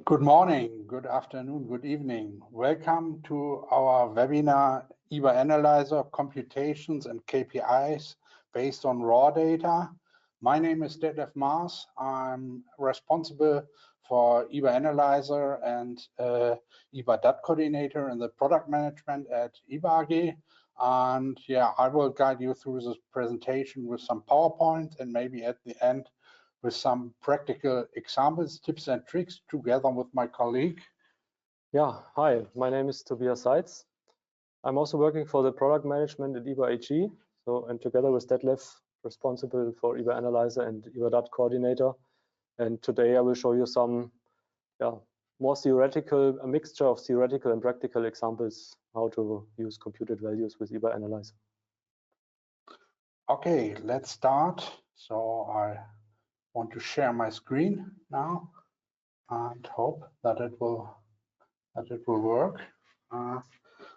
Good morning, good afternoon, good evening. Welcome to our webinar, ibaAnalyzer, Computations and KPIs based on raw data. My name is Detlef Maas. I'm responsible for ibaAnalyzer and ibaDatCoordinator in the product management at ibaAG. And yeah, I will guide you through this presentation with some PowerPoint and maybe at the end with some practical examples, tips and tricks together with my colleague. Yeah, hi, my name is Tobias Seitz. I'm also working for the product management at ibaAG. And together with Detlef, responsible for ibaAnalyzer and ibaDatCoordinator. And today I will show you some more theoretical, a mixture of theoretical and practical examples how to use computed values with ibaAnalyzer. Okay, let's start. So I want to share my screen now and hope that it will work.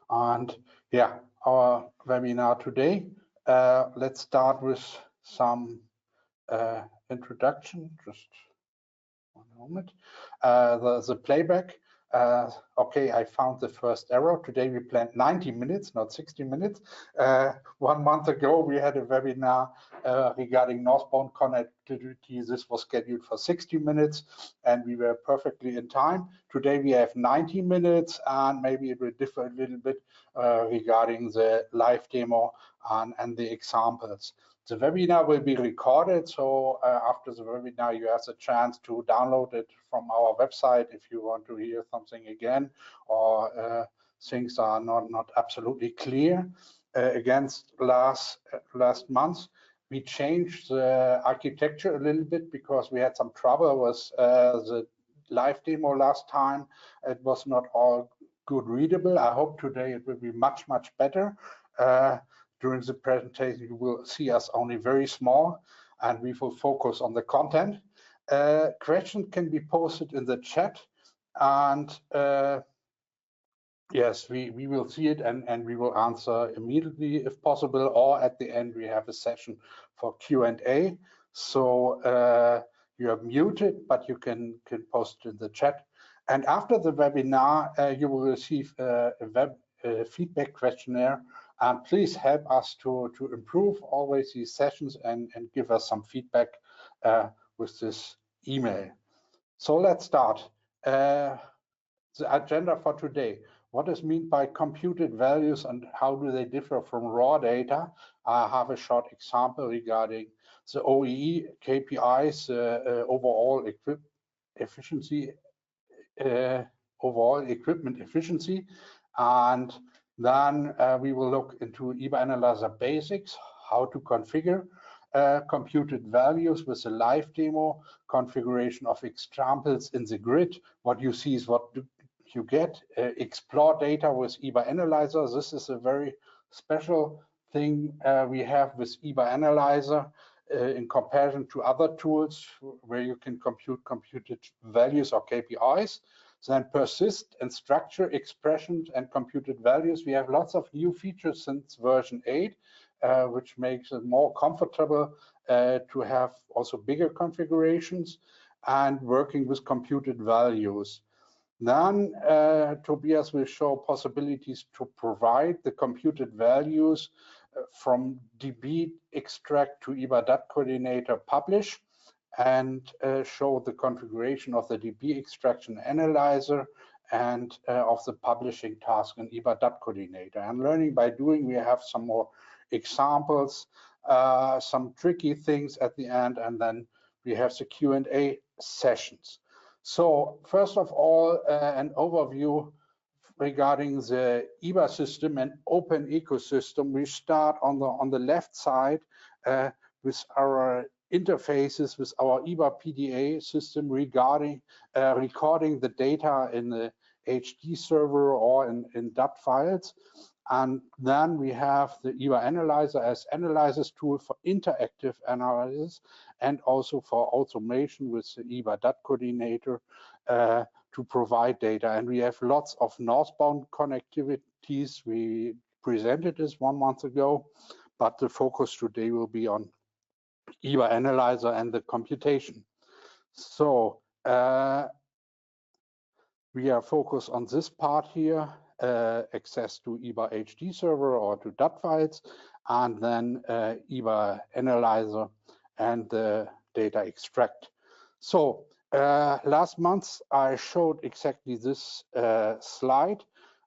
And yeah, our webinar today. Let's start with some introduction. Just one moment. The playback. Okay, I found the first error. Today we planned 90 minutes, not 60 minutes. 1 month ago, we had a webinar regarding northbound connectivity. This was scheduled for 60 minutes, and we were perfectly in time. Today we have 90 minutes, and maybe it will differ a little bit regarding the live demo and the examples. The webinar will be recorded, so after the webinar, you have the chance to download it from our website if you want to hear something again, or things are not absolutely clear. Against last month, we changed the architecture a little bit because we had some trouble with the live demo last time. It was not all good readable. I hope today it will be much better. During the presentation, you will see us only very small, and we will focus on the content. Questions can be posted in the chat, and yes, we will see it and we will answer immediately if possible, or at the end we have a session for Q&A. So you are muted, but you can post in the chat. And after the webinar, you will receive a feedback questionnaire. And please help us to improve always these sessions and give us some feedback with this email. So let's start. The agenda for today. What is meant by computed values and how do they differ from raw data? I have a short example regarding the OEE KPIs, overall equipment efficiency, and then we will look into ibaAnalyzer basics, how to configure computed values with a live demo, configuration of examples in the grid. What you see is what you get. Explore data with ibaAnalyzer. This is a very special thing we have with ibaAnalyzer in comparison to other tools where you can compute computed values or KPIs. Then persist and structure expressions and computed values. We have lots of new features since version 8, which makes it more comfortable to have also bigger configurations and working with computed values. Then Tobias will show possibilities to provide the computed values from DB extract to ibaDatCoordinator publish, and show the configuration of the DB extraction analyzer and of the publishing task in ibaDatCoordinator. And learning by doing, we have some more examples, some tricky things at the end, and then we have the Q&A sessions. So first of all, an overview regarding the IBA system and open ecosystem. We start on the left side with our interfaces with our ibaPDA system regarding recording the data in the HD server or in dat-files. And then we have the ibaAnalyzer as analysis tool for interactive analysis and also for automation with the ibaDatCoordinator to provide data. And we have lots of northbound connectivities. We presented this 1 month ago, but the focus today will be on ibaAnalyzer and the computation. So We are focused on this part here, access to ibaHD-Server or to dat-files, and then ibaAnalyzer and the data extract. So last month I showed exactly this slide,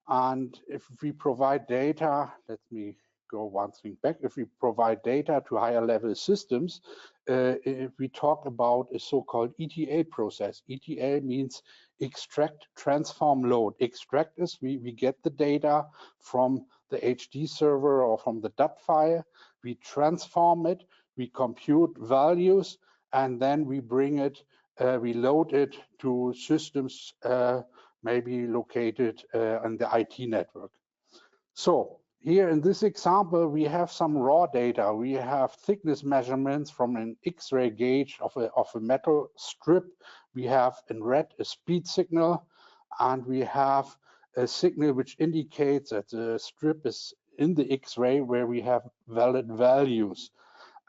and if we provide data, let me go one thing back. If we provide data to higher level systems, we talk about a so-called ETL process. ETL means extract, transform, load. Extract is we get the data from the HD server or from the DAT file. We transform it, we compute values, and then we bring it, we load it to systems maybe located on the IT network. So here in this example, we have some raw data. We have thickness measurements from an X-ray gauge of a metal strip. We have in red a speed signal, and we have a signal which indicates that the strip is in the X-ray where we have valid values.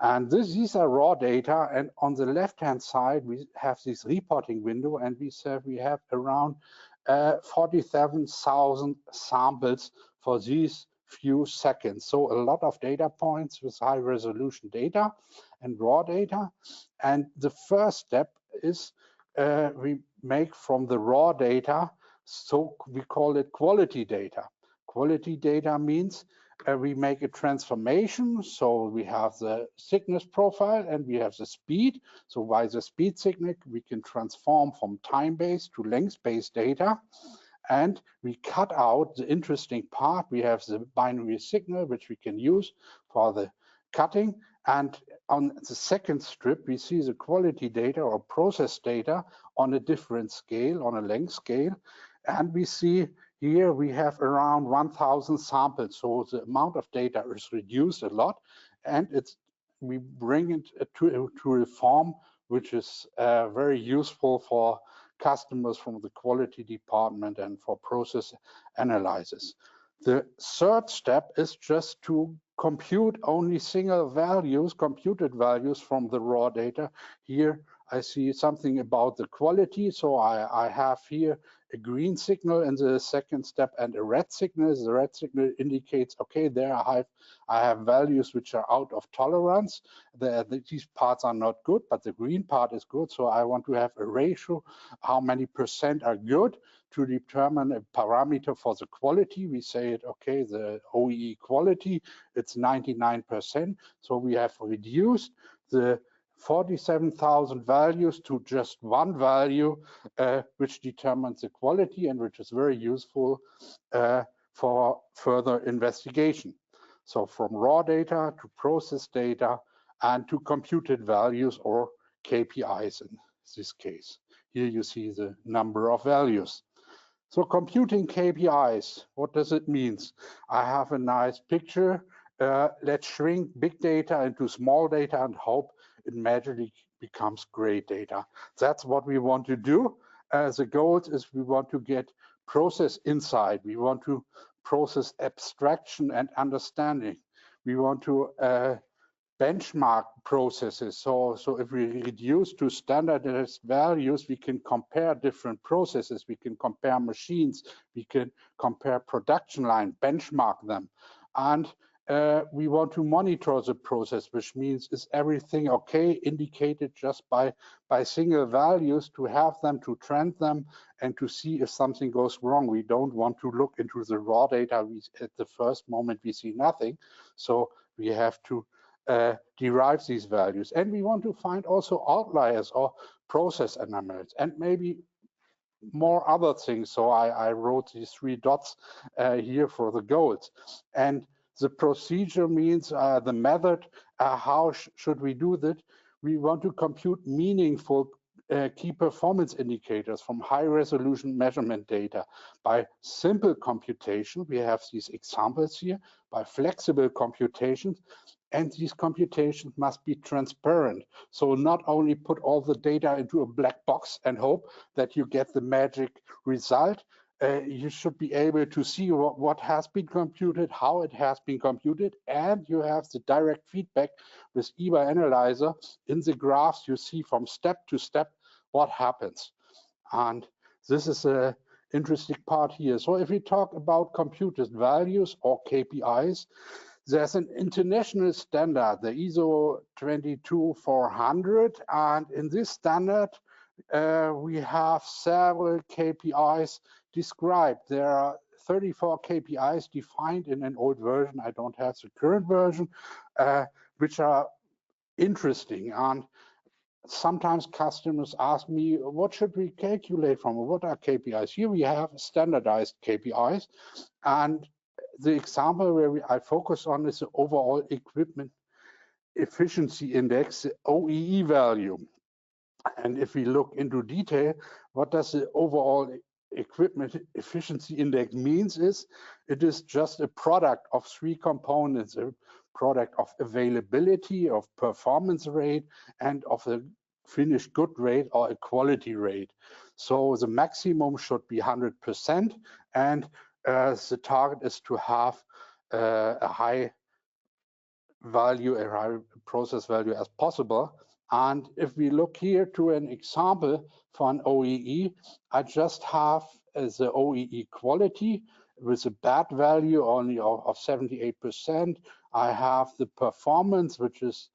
And these are raw data, and on the left-hand side, we have this reporting window, and we say we have around 47,000 samples for these few seconds. So a lot of data points with high resolution data and raw data. And the first step is we make from the raw data, so we call it quality data. Quality data means we make a transformation. So we have the thickness profile and we have the speed. So by the speed signal, we can transform from time-based to length-based data. And we cut out the interesting part. We have the binary signal, which we can use for the cutting. And on the second strip, we see the quality data or process data on a different scale, on a length scale. And we see here we have around 1,000 samples. So the amount of data is reduced a lot. And we bring it to a form which is very useful for customers from the quality department and for process analysis. The third step is just to compute only single values, computed values from the raw data. Here I see something about the quality. So I have here a green signal in the second step and a red signal. The red signal indicates, okay, there I have values which are out of tolerance. These parts are not good, but the green part is good. So I want to have a ratio, how many % are good to determine a parameter for the quality. We say it, okay, the OEE quality, it's 99%. So we have reduced the 47,000 values to just one value, which determines the quality and which is very useful for further investigation. So from raw data to process data and to computed values or KPIs in this case. Here you see the number of values. So computing KPIs, what does it mean? I have a nice picture. Let's shrink big data into small data and hope it magically becomes great data. That's what we want to do. The goal is we want to get process insight. We want to process abstraction and understanding. We want to benchmark processes. So if we reduce to standardized values, we can compare different processes. We can compare machines. We can compare production line, benchmark them. And we want to monitor the process, which means is everything okay, indicated just by single values, to have them, to trend them, and to see if something goes wrong. We don't want to look into the raw data. At the first moment, we see nothing. So we have to derive these values. And we want to find also outliers or process anomalies and maybe more other things. So I wrote these 3 dots here for the goals. And the procedure means the method, how should we do that? We want to compute meaningful key performance indicators from high resolution measurement data by simple computation. We have these examples here, by flexible computations, and these computations must be transparent. So not only put all the data into a black box and hope that you get the magic result. You should be able to see what has been computed, how it has been computed, and you have the direct feedback with ibaAnalyzer. In the graphs, you see from step to step what happens. And this is a interesting part here. So if we talk about computed values or KPIs, there's an international standard, the ISO 22400, and in this standard we have several KPIs described. There are 34 KPIs defined in an old version. I don't have the current version, which are interesting. And sometimes customers ask me, what should we calculate from? What are KPIs? Here we have standardized KPIs. And the example where I focus on is the overall equipment efficiency index, the OEE value. And if we look into detail, what does the overall equipment efficiency index means is, it is just a product of three components, a product of availability, of performance rate, and of the finished good rate or a quality rate. So the maximum should be 100%, and the target is to have a high value, a high process value as possible. And if we look here to an example for an OEE, I just have the OEE quality with a bad value only of 78%. I have the performance, which is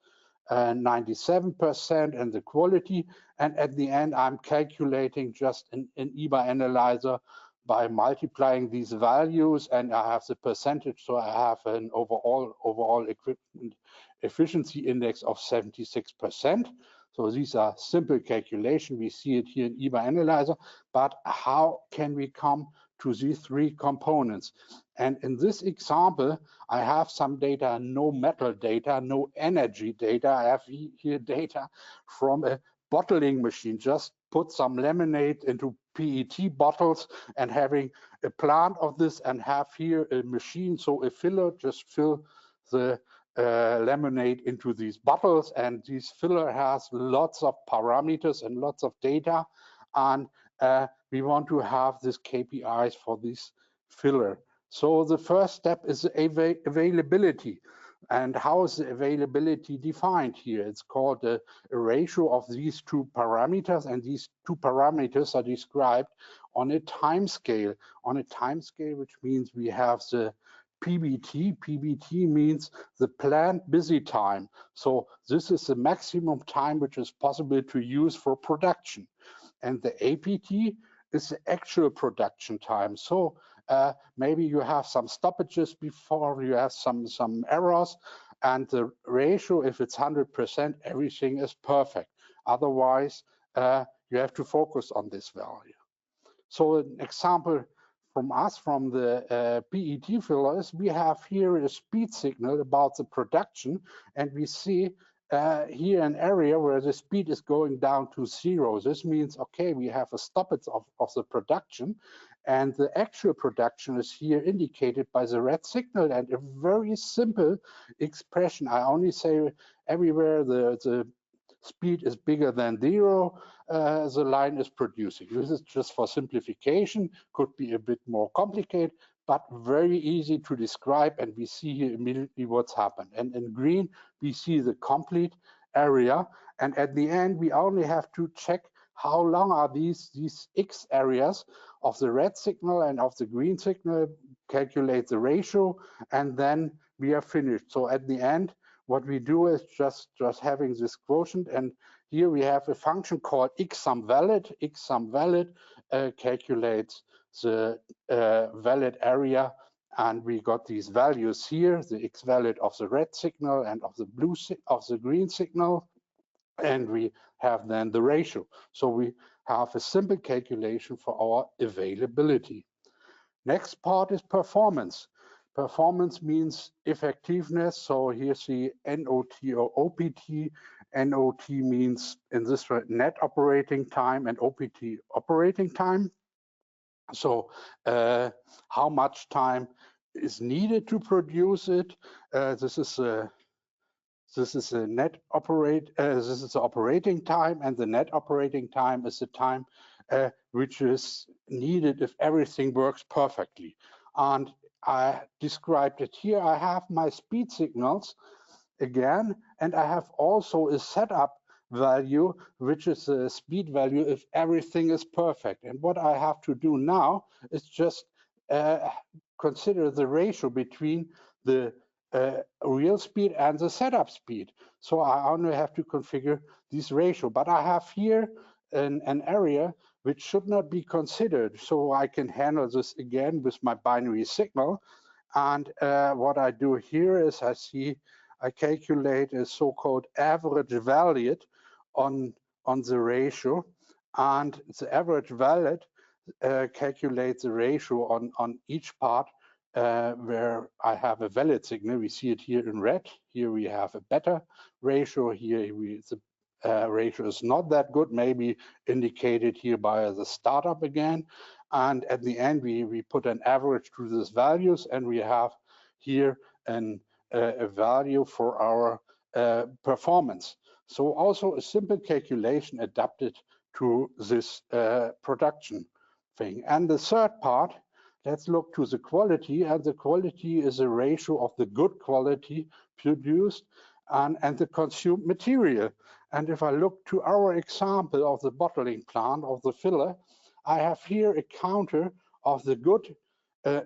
97%, and the quality. And at the end, I'm calculating just an ibaAnalyzer by multiplying these values, and I have the percentage. So I have an overall equipment efficiency index of 76%. So these are simple calculations. We see it here in ibaAnalyzer, but how can we come to these three components? And in this example, I have some data, no metal data, no energy data. I have here data from a bottling machine, just put some lemonade into PET bottles and having a plant of this, and have here a machine, so a filler just fill the lemonade into these bottles, and this filler has lots of parameters and lots of data, and we want to have this KPIs for this filler. So the first step is availability. And how is the availability defined here? It's called a ratio of these two parameters, and these two parameters are described on a time scale. On a time scale, which means we have the PBT. PBT means the plant busy time. So this is the maximum time which is possible to use for production. And the APT is the actual production time. So maybe you have some stoppages before, you have some errors, and the ratio, if it's 100%, everything is perfect. Otherwise, you have to focus on this value. So an example from us, from the PET fillers, we have here a speed signal about the production, and we see here an area where the speed is going down to 0. This means, okay, we have a stoppage of the production, and the actual production is here indicated by the red signal. And a very simple expression, I only say everywhere the speed is bigger than 0, the line is producing. This is just for simplification, could be a bit more complicated, but very easy to describe, and we see here immediately what's happened. And in green, we see the complete area, and at the end, we only have to check how long are these X areas of the red signal and of the green signal, calculate the ratio, and then we are finished. So at the end, what we do is just having this quotient, and here we have a function called xSumValid. xSumValid calculates the valid area, and we got these values here, the xValid of the red signal and of the green signal, and we have then the ratio. So we have a simple calculation for our availability. Next part is performance. Performance means effectiveness. So here's the NOT or OPT. NOT means in this way net operating time, and OPT operating time. So how much time is needed to produce it? This is the operating time, and the net operating time is the time which is needed if everything works perfectly. And I described it here. I have my speed signals again, and I have also a setup value, which is a speed value if everything is perfect. And what I have to do now is just consider the ratio between the real speed and the setup speed. So I only have to configure this ratio, but I have here an area which should not be considered. So I can handle this again with my binary signal. And what I do here is I calculate a so-called average value on the ratio, and the average value calculates the ratio on each part where I have a valid signal. We see it here in red. Here we have a better ratio. Here the ratio is not that good, maybe indicated here by the startup again. And at the end, we put an average to these values, and we have here a value for our performance. So also a simple calculation adapted to this production thing. And the third part, let's look to the quality, and the quality is a ratio of the good quality produced and the consumed material. And if I look to our example of the bottling plant of the filler, I have here a counter of the good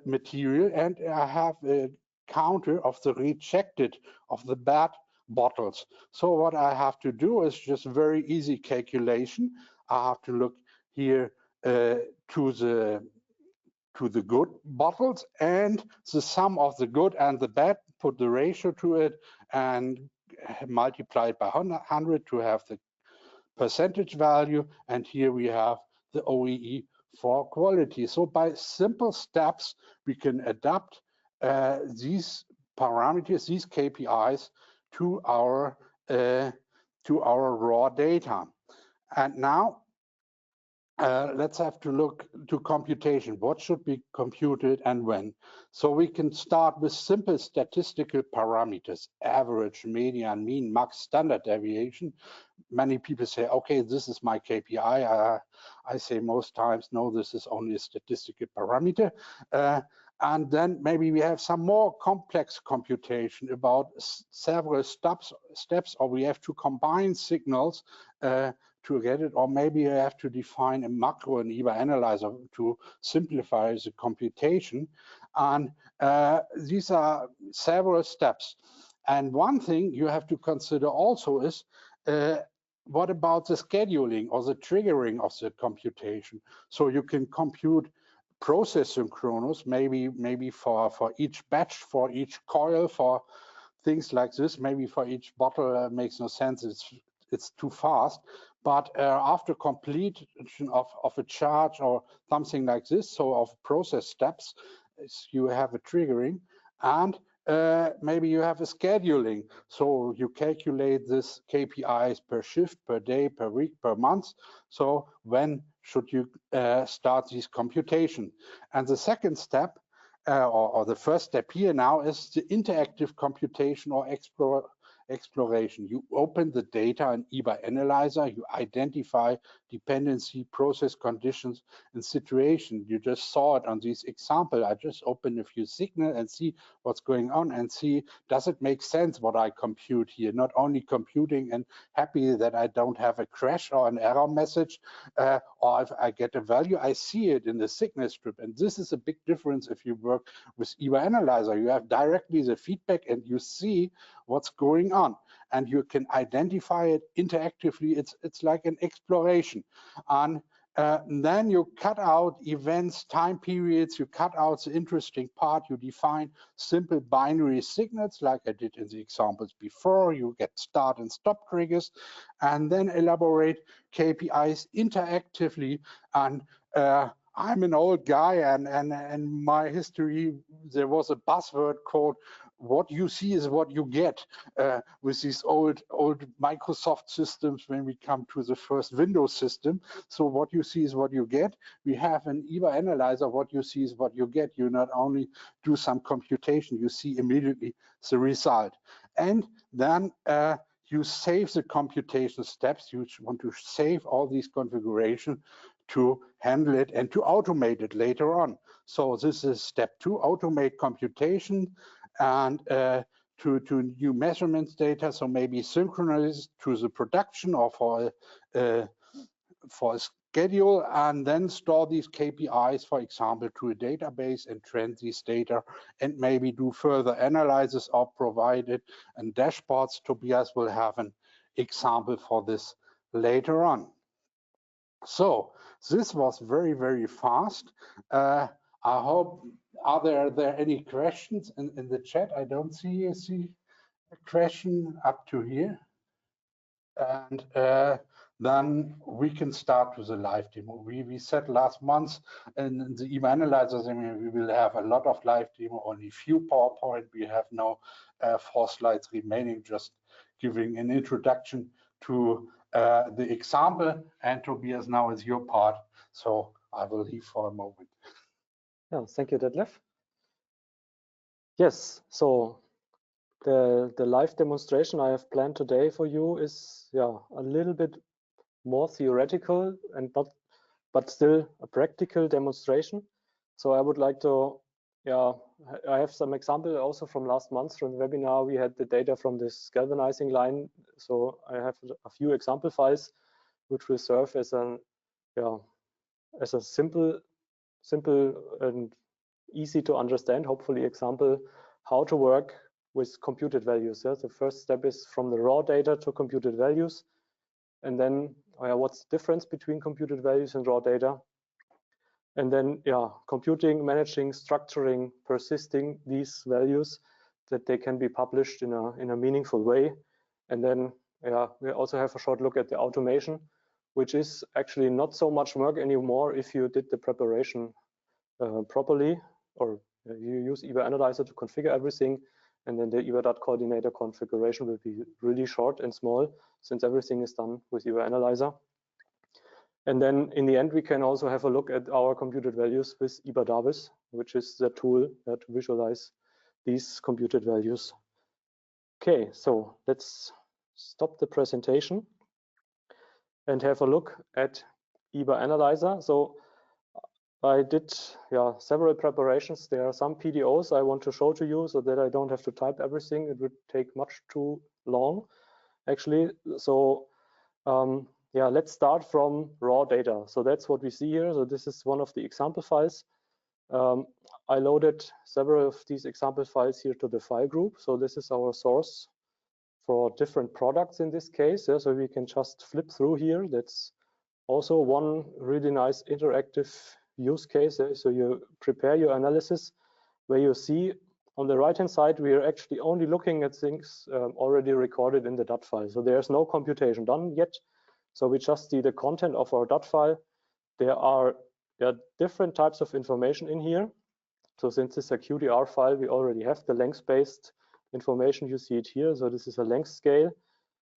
material, and I have a counter of the rejected, of the bad bottles. So what I have to do is just very easy calculation. I have to look here to the good bottles and the sum of the good and the bad, put the ratio to it and multiply it by 100 to have the percentage value, and here we have the OEE for quality. So by simple steps we can adapt these parameters, these KPIs to our raw data. And now let's have to look to computation. What should be computed and when? So we can start with simple statistical parameters: average, median, mean, max, standard deviation. Many people say, okay, this is my KPI. I say most times, no, this is only a statistical parameter. And then maybe we have some more complex computation about several steps, or we have to combine signals to get it, or maybe you have to define a macro in ibaAnalyzer to simplify the computation. And these are several steps. And one thing you have to consider also is what about the scheduling or the triggering of the computation? So you can compute process synchronous, maybe for each batch, for each coil, for things like this. Maybe for each bottle makes no sense. It's too fast. But after completion of a charge or something like this, so of process steps, you have a triggering, and maybe you have a scheduling. So you calculate this KPIs per shift, per day, per week, per month. So when should you start this computation? And the second step, or the first step here now, is the interactive computation or exploration. You open the data in ibaAnalyzer, you identify dependency, process conditions, and situation. You just saw it on this example. I just open a few signals and see what's going on and see, does it make sense what I compute here? Not only computing and happy that I don't have a crash or an error message, or if I get a value, I see it in the signal strip. And this is a big difference if you work with ibaAnalyzer. You have directly the feedback and you see what's going on, and you can identify it interactively. It's like an exploration. And then you cut out events, time periods, you cut out the interesting part, you define simple binary signals like I did in the examples before. You get start and stop triggers, and then elaborate KPIs interactively. And I'm an old guy, and my history, there was a buzzword called "what you see is what you get" with these old Microsoft systems when we come to the first Windows system. So what you see is what you get. We have an ibaAnalyzer, what you see is what you get. You not only do some computation, you see immediately the result. And then you save the computation steps. You want to save all these configurations to handle it and to automate it later on. So this is step 2, automate computation, and to new measurements data, so maybe synchronized to the production or for a schedule, and then store these KPIs, for example, to a database and trend these data, and maybe do further analysis or provide it and dashboards. Tobias will have an example for this later on. So this was very, very fast. I hope, are there any questions in the chat? I don't see a question up to here. And then we can start with a live demo. We said last month in the ibaAnalyzer seminar we will have a lot of live demo, only few PowerPoint. We have now 4 slides remaining, just giving an introduction to the example. And Tobias, now is your part, so I will leave for a moment. Yeah, thank you, Detlef. Yes, so the live demonstration I have planned today for you is a little bit more theoretical and but still a practical demonstration. So I would like to, I have some example also from last month from the webinar. We had the data from this galvanizing line. So I have a few example files which will serve as a simple and easy to understand, hopefully, example how to work with computed values. Yeah? The first step is from the raw data to computed values, and then what's the difference between computed values and raw data, and then computing, managing, structuring, persisting these values that they can be published in a meaningful way. And then we also have a short look at the automation, which is actually not so much work anymore if you did the preparation properly, or you use ibaAnalyzer to configure everything, and then the ibaDatCoordinator configuration will be really short and small since everything is done with ibaAnalyzer. And then in the end, we can also have a look at our computed values with ibaDavis, which is the tool to visualize these computed values. Okay, so let's stop the presentation and have a look at ibaAnalyzer. So I did several preparations. There are some PDOs I want to show to you so that I don't have to type everything. It would take much too long, actually. So let's start from raw data. So that's what we see here. So this is one of the example files. I loaded several of these example files here to the file group. So this is our source for different products in this case. Yeah, so we can just flip through here. That's also one really nice interactive use case. So you prepare your analysis where you see on the right-hand side, we are actually only looking at things already recorded in the dat file. So there's no computation done yet. So we just see the content of our dat file. There are different types of information in here. So since it's a QDR file, we already have the length-based information. You see it here. So this is a length scale.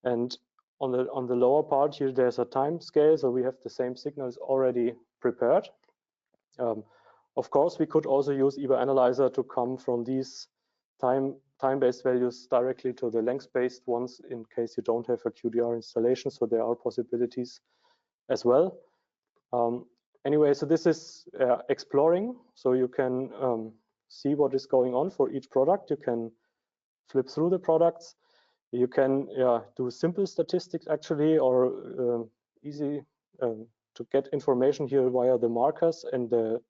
And on the lower part here, there's a time scale. So we have the same signals already prepared. Of course, we could also use ibaAnalyzer to come from these time-based values directly to the length-based ones in case you don't have a QDR installation. So there are possibilities as well. Anyway, so this is exploring. So you can see what is going on for each product. You can flip through the products. You can do simple statistics actually, or easy to get information here via the markers and the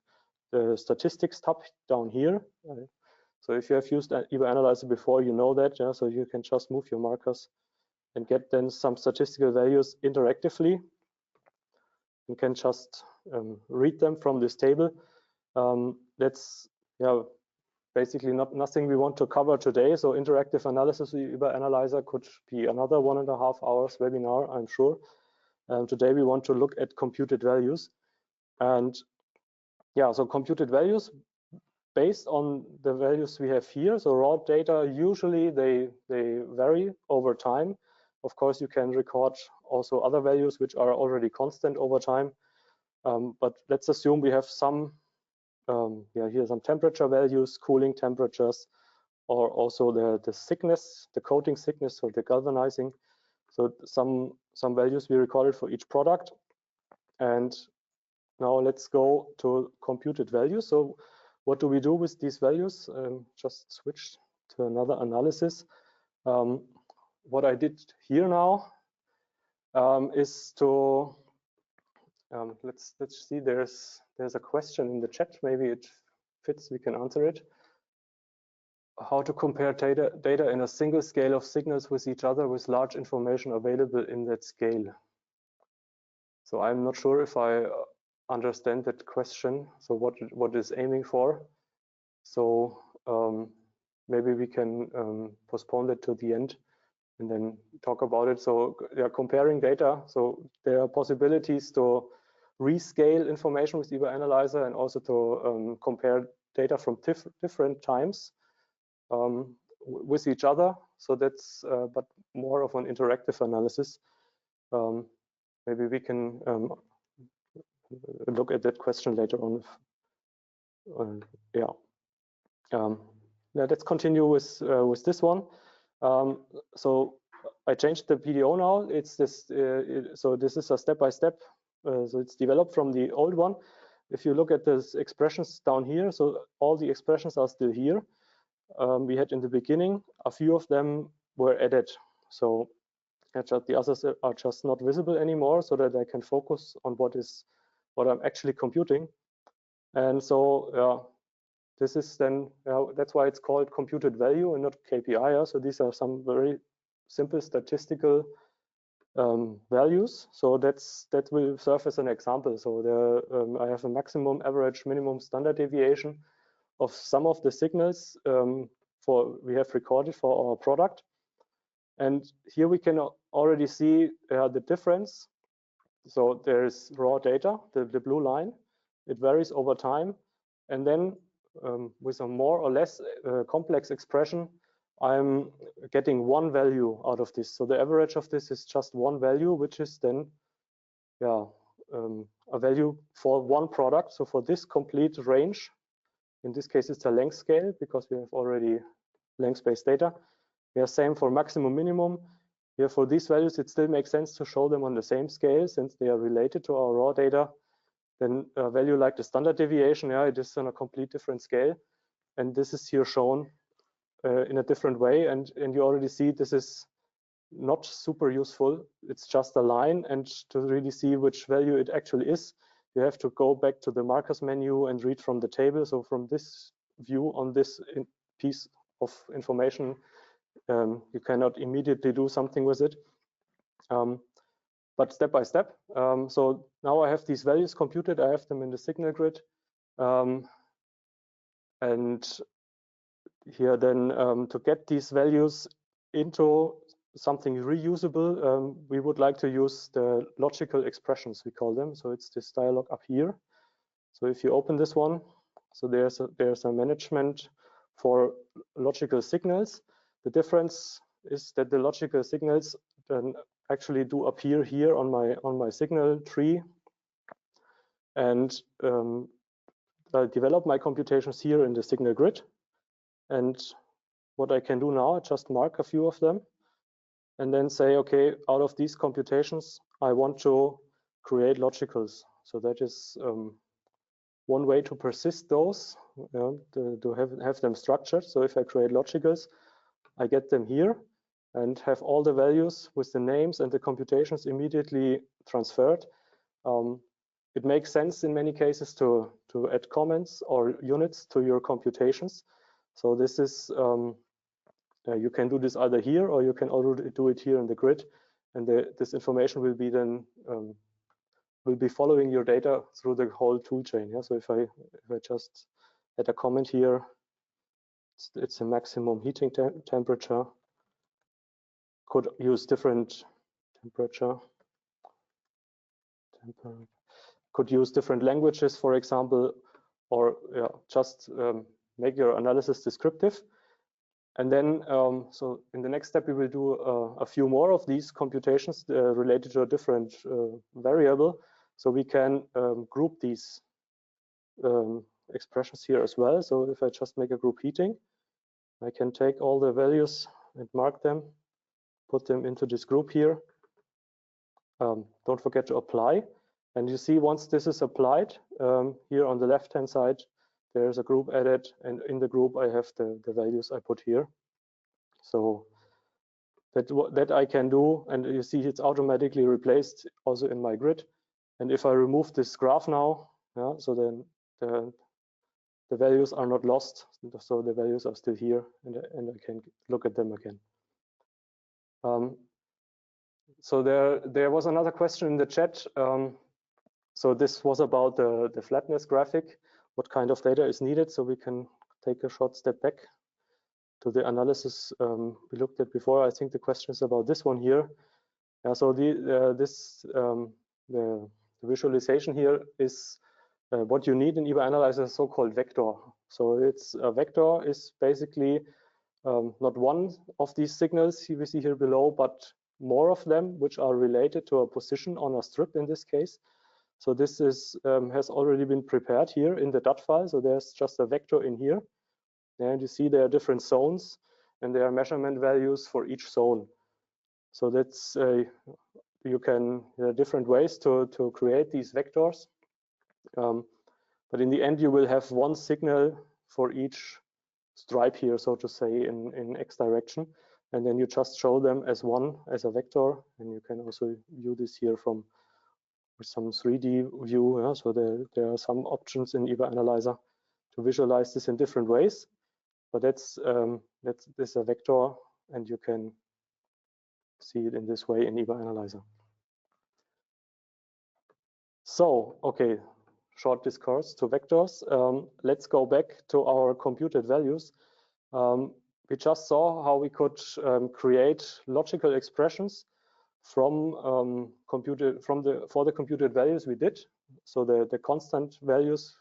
statistics tab down here. So if you have used ibaAnalyzer before, you know that. So you can just move your markers and get then some statistical values interactively. You can just read them from this table. That's basically nothing we want to cover today. So interactive analysis with ibaAnalyzer could be another 1.5 hours webinar, I'm sure. Today we want to look at computed values. And so computed values based on the values we have here. So raw data, usually they vary over time. Of course, you can record also other values which are already constant over time. But let's assume we have some, here some temperature values, cooling temperatures, or also the thickness, the coating thickness, or the galvanizing. So some values we recorded for each product. And now let's go to computed values. So what do we do with these values? Just switch to another analysis. What I did here now is to let's see. There's a question in the chat. Maybe it fits. We can answer it. How to compare data in a single scale of signals with each other with large information available in that scale. So I'm not sure if I understand that question. So what is aiming for? So maybe we can postpone that to the end and then talk about it. So yeah, comparing data. So there are possibilities to rescale information with ibaAnalyzer and also to compare data from different times with each other. So that's but more of an interactive analysis. Maybe we can look at that question later on. Let's continue with this one. So I changed the PDO now. It's this. So this is a step-by-step. So it's developed from the old one. If you look at these expressions down here, so all the expressions are still here. We had in the beginning, a few of them were added. So the others are just not visible anymore, so that I can focus on what I'm actually computing. And so this is then, that's why it's called computed value and not KPI. So these are some very simple statistical values. So that will serve as an example. So there, I have a maximum, average, minimum standard deviation of some of the signals we have recorded for our product. And here we can already see the difference. So there's raw data, the blue line. It varies over time. And then with a more or less complex expression, I'm getting one value out of this. So the average of this is just one value, which is then a value for one product. So for this complete range, in this case, it's a length scale because we have already length-based data. We are same for maximum, minimum. Here for these values, it still makes sense to show them on the same scale since they are related to our raw data. Then a value like the standard deviation, it is on a complete different scale. And this is here shown in a different way. And you already see this is not super useful. It's just a line. And to really see which value it actually is, you have to go back to the markers menu and read from the table. So from this view on this piece of information, you cannot immediately do something with it. But step by step. So now I have these values computed. I have them in the signal grid. And here then to get these values into something reusable, we would like to use the logical expressions, we call them. So it's this dialog up here. So if you open this one, so there's a management for logical signals. The difference is that the logical signals then actually do appear here on my signal tree, and I develop my computations here in the signal grid. And what I can do now, I just mark a few of them and then say, okay, out of these computations, I want to create logicals. So that is one way to persist those, to have them structured. So if I create logicals, I get them here and have all the values with the names and the computations immediately transferred. It makes sense in many cases to add comments or units to your computations. So this is, you can do this either here or you can already do it here in the grid. And this information will be then will be following your data through the whole tool chain. So if I just add a comment here, it's a maximum heating temperature. Could use different temperature. Could use different languages, for example, or just make your analysis descriptive. And then, so in the next step, we will do a few more of these computations related to a different variable. So we can group these expressions here as well. So if I just make a group heating, I can take all the values and mark them, put them into this group here. Don't forget to apply. And you see, once this is applied, here on the left-hand side, there's a group added, and in the group I have the values I put here. So that I can do, and you see it's automatically replaced also in my grid. And if I remove this graph now, yeah, so then the values are not lost, so the values are still here, and I can look at them again. So there was another question in the chat. So this was about the flatness graphic, what kind of data is needed, so we can take a short step back to the analysis we looked at before. I think the question is about this one here. Yeah, so the visualization here is what you need in ibaAnalyzer, so-called vector. So it's a vector is basically not one of these signals we see here below, but more of them which are related to a position on a strip in this case. So this is has already been prepared here in the dat file. So there's just a vector in here, and you see there are different zones, and there are measurement values for each zone. So that's there are different ways to create these vectors, but in the end you will have one signal for each stripe here, so to say, in x direction, and then you just show them as a vector, and you can also view this here from with some 3D view. Yeah? So there are some options in ibaAnalyzer to visualize this in different ways, but that's a vector, and you can see it in this way in ibaAnalyzer. So, okay, short discourse to vectors. Let's go back to our computed values. We just saw how we could create logical expressions from for the computed values we did. So the constant values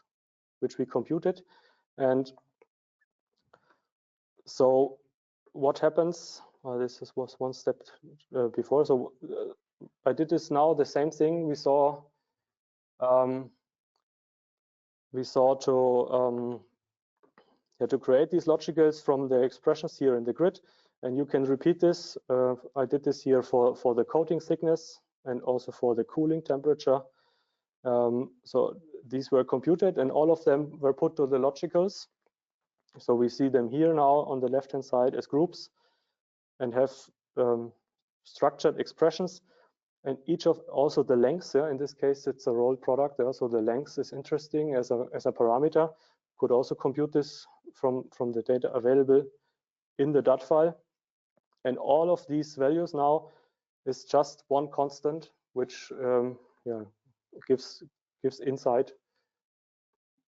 which we computed, and so what happens? This was one step before. So I did this now. The same thing we saw. To create these logicals from the expressions here in the grid, and you can repeat this. I did this here for the coating thickness and also for the cooling temperature. So these were computed, and all of them were put to the logicals. So we see them here now on the left-hand side as groups, and have structured expressions. And each of also the lengths, in this case it's a roll product, so the length is interesting as a parameter. Could also compute this from the data available in the dat file. And all of these values now is just one constant, which gives insight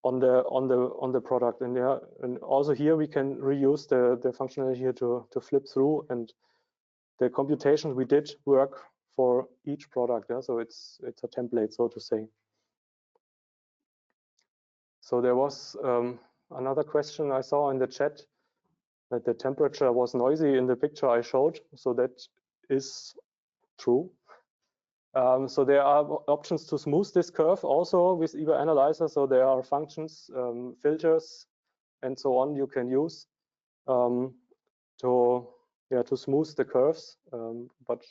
on the product. And and also here we can reuse the functionality here to flip through, and the computations we did work for each product. So it's a template, so to say. So there was another question I saw in the chat, that the temperature was noisy in the picture I showed. So that is true. So there are options to smooth this curve also with ibaAnalyzer. So there are functions, filters, and so on you can use to smooth the curves. But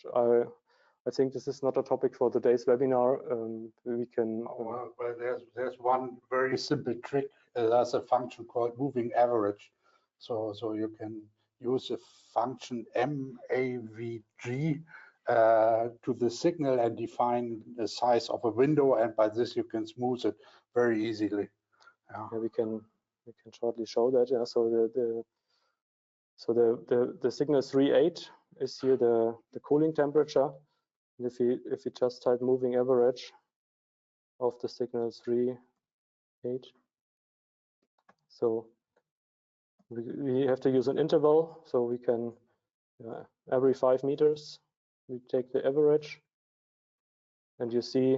I think this is not a topic for today's webinar. We can. Well, there's one very simple trick. There's a function called moving average. So you can use a function MAVG to the signal and define the size of a window, and by this you can smooth it very easily. Yeah, we can shortly show that. Yeah, so the signal 3.8 is here the cooling temperature. And if we just type moving average of the signal 3.8, so we have to use an interval. So we can every 5 meters we take the average, and you see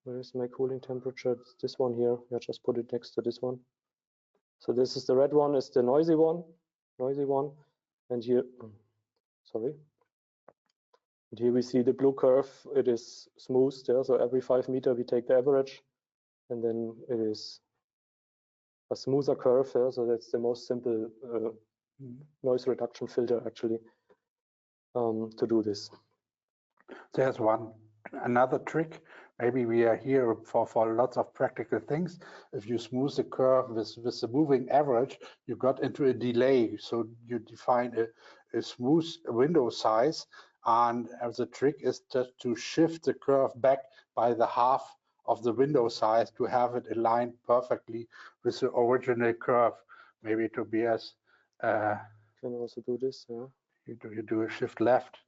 where is my cooling temperature? It's this one here. I just put it next to this one. So this is the red one, is the noisy one, and here, sorry. And here we see the blue curve. It is smoothed. Yeah? So every 5 meters we take the average, and then it is a smoother curve. Yeah? So that's the most simple noise reduction filter actually to do this. There's another trick. Maybe we are here for lots of practical things. If you smooth the curve with the moving average, you got into a delay. So you define a smooth window size, and the trick is just to shift the curve back by the half of the window size to have it aligned perfectly with the original curve. Maybe Tobias can also do this. Yeah. You do a shift left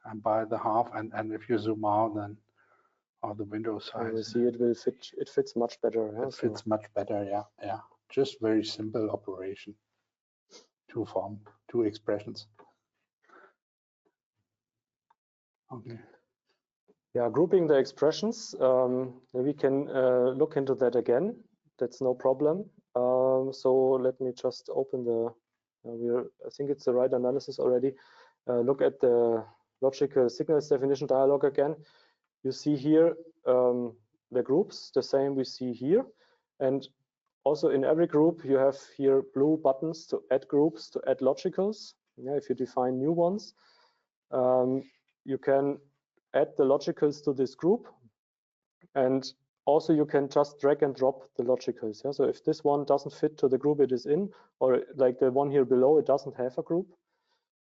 and by the half, and if you zoom out, then the window size. We see it will fit. It fits much better. Yeah? It fits much better. Yeah. Just very simple operation. Two expressions. Okay. Yeah, grouping the expressions. We can look into that again. That's no problem. So let me just open the. I think it's the right analysis already. Look at the logical signals definition dialog again. You see here the groups, the same we see here, and also in every group you have here blue buttons to add groups, to add logicals. Yeah, if you define new ones, you can add the logicals to this group, and also you can just drag and drop the logicals. Yeah? So if this one doesn't fit to the group it is in, or like the one here below, it doesn't have a group,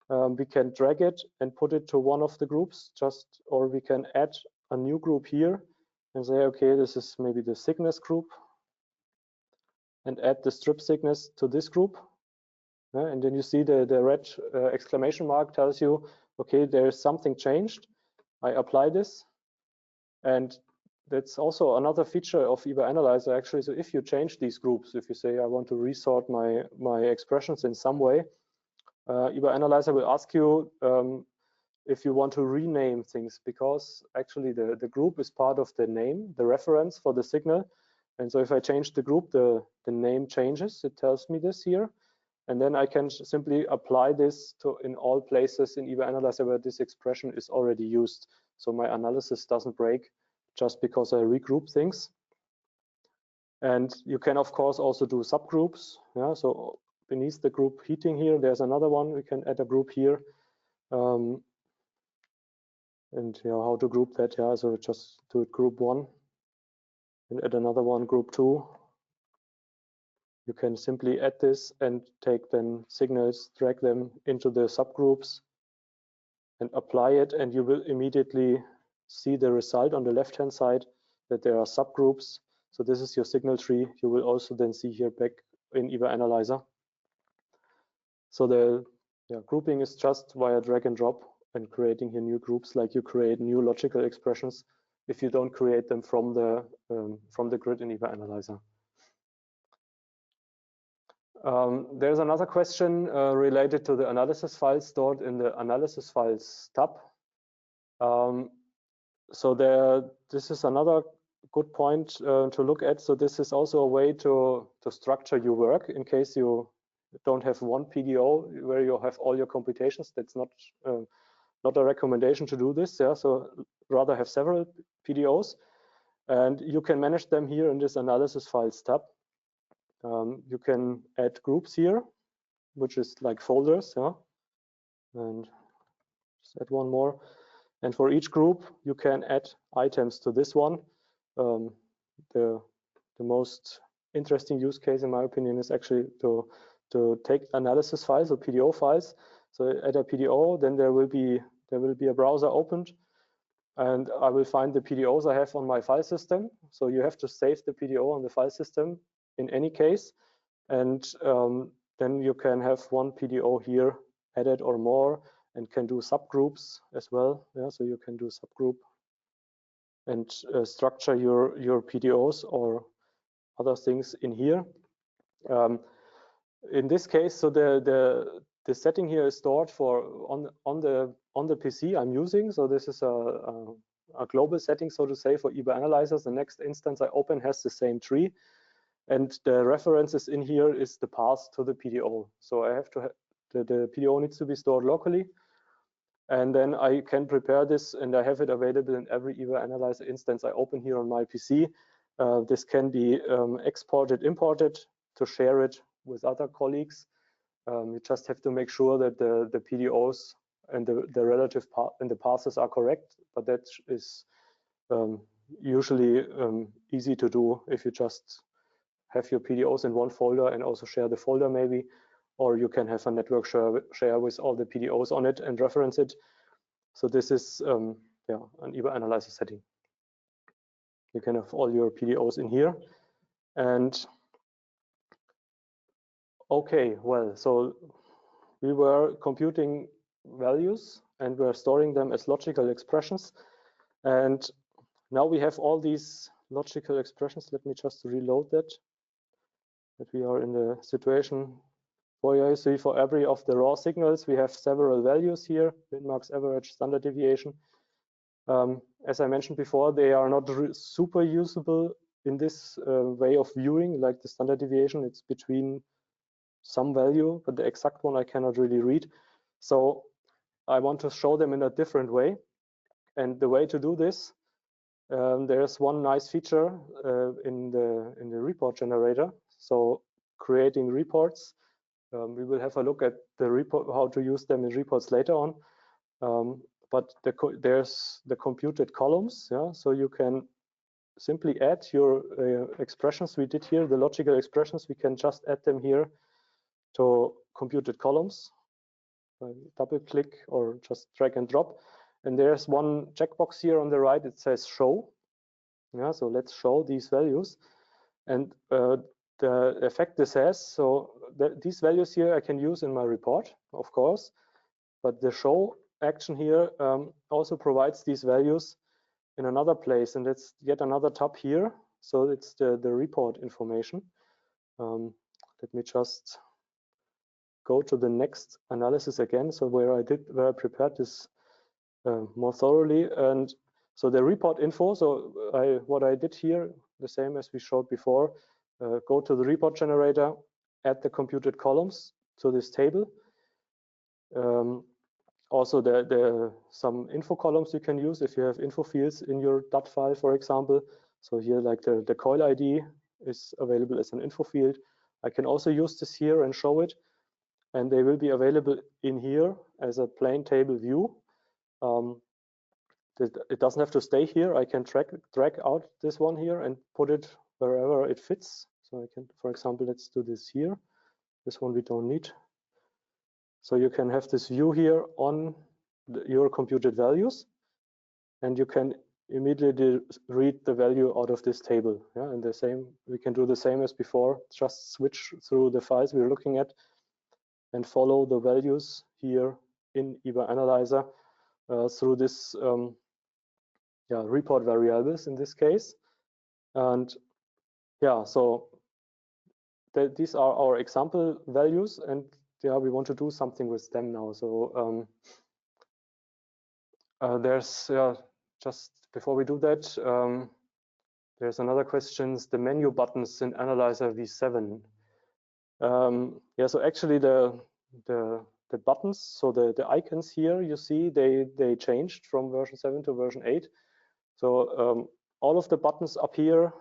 we can drag it and put it to one of the groups, or we can add a new group here and say, okay, this is maybe the sickness group, and add the strip sickness to this group. Yeah? And then you see the red exclamation mark tells you, okay, there is something changed. I apply this, and that's also another feature of ibaAnalyzer actually. So if you change these groups, if you say I want to resort my expressions in some way, ibaAnalyzer will ask you if you want to rename things, because actually the group is part of the name, the reference for the signal. And so if I change the group, the name changes. It tells me this here. And then I can simply apply this to in all places in ibaAnalyzer where this expression is already used. So my analysis doesn't break just because I regroup things. And you can, of course, also do subgroups. Yeah, so beneath the group heating here, there's another one. We can add a group here. And how to group that? Yeah, so just do it group 1 and add another one, group 2. You can simply add this and take then signals, drag them into the subgroups and apply it, and you will immediately see the result on the left-hand side that there are subgroups. So this is your signal tree. You will also then see here back in ibaAnalyzer. So the grouping is just via drag and drop and creating here new groups, like you create new logical expressions if you don't create them from the grid in ibaAnalyzer. There's another question related to the analysis files stored in the analysis files tab. So this is another good point to look at. So this is also a way to structure your work in case you don't have one PDO where you have all your computations. That's not a recommendation to do this. Yeah, so rather have several PDOs, and you can manage them here in this analysis files tab. You can add groups here, which is like folders, yeah, and just add one more. And for each group, you can add items to this one. The most interesting use case, in my opinion, is actually to take analysis files or PDO files. So add a PDO, then there will be a browser opened, and I will find the PDOs I have on my file system. So you have to save the PDO on the file system in any case. And then you can have one PDO here added or more, and can do subgroups as well. Yeah, so you can do subgroup and structure your PDOs or other things in here. In this case, so the setting here is stored for on the PC I'm using. So this is a global setting, so to say, for ibaAnalyzer. The next instance I open has the same tree. And the references in here is the path to the PDO. So I have to the PDO needs to be stored locally, and then I can prepare this, and I have it available in every ibaAnalyzer instance I open here on my PC. This can be exported, imported to share it with other colleagues. You just have to make sure that the PDOs and the relative and the paths are correct, but that is usually easy to do if you just have your PDOs in one folder and also share the folder maybe, or you can have a network share with all the PDOs on it and reference it. So this is yeah, an ibaAnalyzer setting. You can have all your PDOs in here. And okay, well, so we were computing values and we're storing them as logical expressions. And now we have all these logical expressions. Let me just reload that we are in the situation where you see for every of the raw signals, we have several values here, min-max, average, standard deviation. As I mentioned before, they are not super usable in this way of viewing, like the standard deviation. It's between some value, but the exact one I cannot really read. So I want to show them in a different way. And the way to do this, there's one nice feature in the report generator. So creating reports, we will have a look at the report, how to use them in reports later on. But there's the computed columns. Yeah, so you can simply add your expressions we did here, the logical expressions. We can just add them here to computed columns. Double click or just drag and drop. And there's one checkbox here on the right. It says show. Yeah, so let's show these values. And the effect this has, so these values here I can use in my report, of course, but the show action here also provides these values in another place, and it's yet another tab here. So it's the report information. Let me just go to the next analysis again. So where I prepared this more thoroughly, and so the report info. So what I did here, the same as we showed before. Go to the report generator, add the computed columns to this table. Also, some info columns you can use if you have info fields in your dat file, for example. So here, like the coil ID is available as an info field. I can also use this here and show it, and they will be available in here as a plain table view. It doesn't have to stay here. I can drag out this one here and put it wherever it fits. So I can, for example, let's do this here. This one we don't need. So you can have this view here on your computed values, and you can immediately read the value out of this table. Yeah, and the same, we can do the same as before. Just switch through the files we're looking at and follow the values here in ibaAnalyzer through this report variables in this case. And yeah, so these are our example values, and yeah, we want to do something with them now. So there's just before we do that, there's another question: the menu buttons in Analyzer v7. Yeah, so actually the buttons, so the icons here, you see they changed from version 7 to version 8. So all of the buttons up here,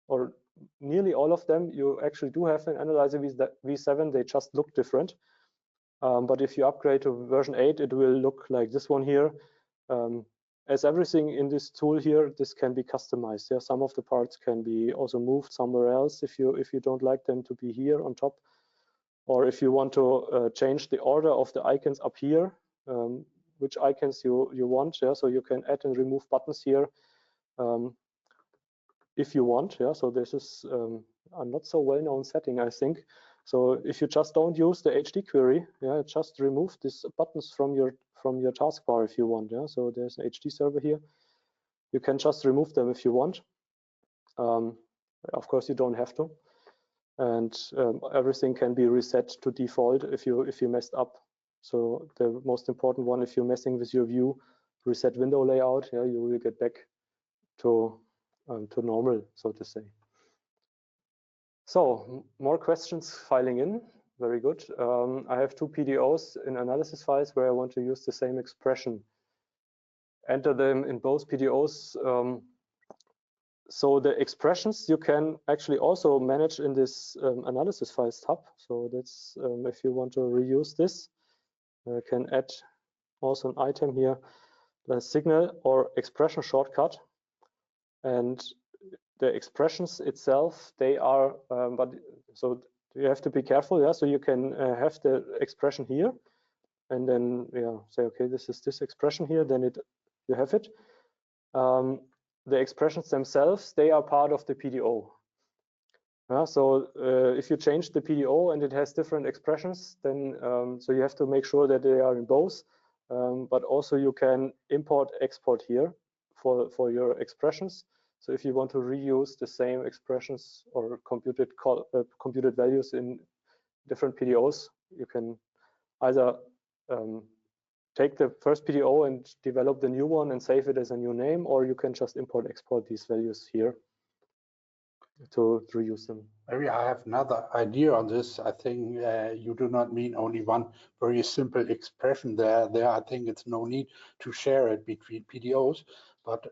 or nearly all of them, you actually do have in Analyzer v7. They just look different. But if you upgrade to version 8, it will look like this one here. As everything in this tool here, this can be customized. Yeah, some of the parts can be also moved somewhere else if you don't like them to be here on top, or if you want to change the order of the icons up here, which icons you want. Yeah, so you can add and remove buttons here if you want. Yeah, so this is a not so well-known setting, I think. So if you just don't use the HD query, yeah, just remove these buttons from your taskbar if you want. Yeah, so there's an HD-Server here. You can just remove them if you want. Of course, you don't have to, and everything can be reset to default if you messed up. So the most important one, if you're messing with your view, reset window layout. Yeah, you will get back to normal, so to say. So more questions filing in. Very good. I have two PDOs in analysis files where I want to use the same expression. Enter them in both PDOs. So the expressions you can actually also manage in this analysis files tab. So that's if you want to reuse this, you can add also an item here, the signal or expression shortcut. And the expressions itself, they are, but so you have to be careful. Yeah, so you can have the expression here, and then say, okay, this is this expression here. Then you have it. The expressions themselves, they are part of the PDO. So if you change the PDO and it has different expressions, then so you have to make sure that they are in both. But also you can import export here for your expressions. So if you want to reuse the same expressions or computed values in different PDOs, you can either take the first PDO and develop the new one and save it as a new name, or you can just import export these values here to reuse them. Maybe I have another idea on this. I think you do not mean only one very simple expression there. I think it's no need to share it between PDOs. But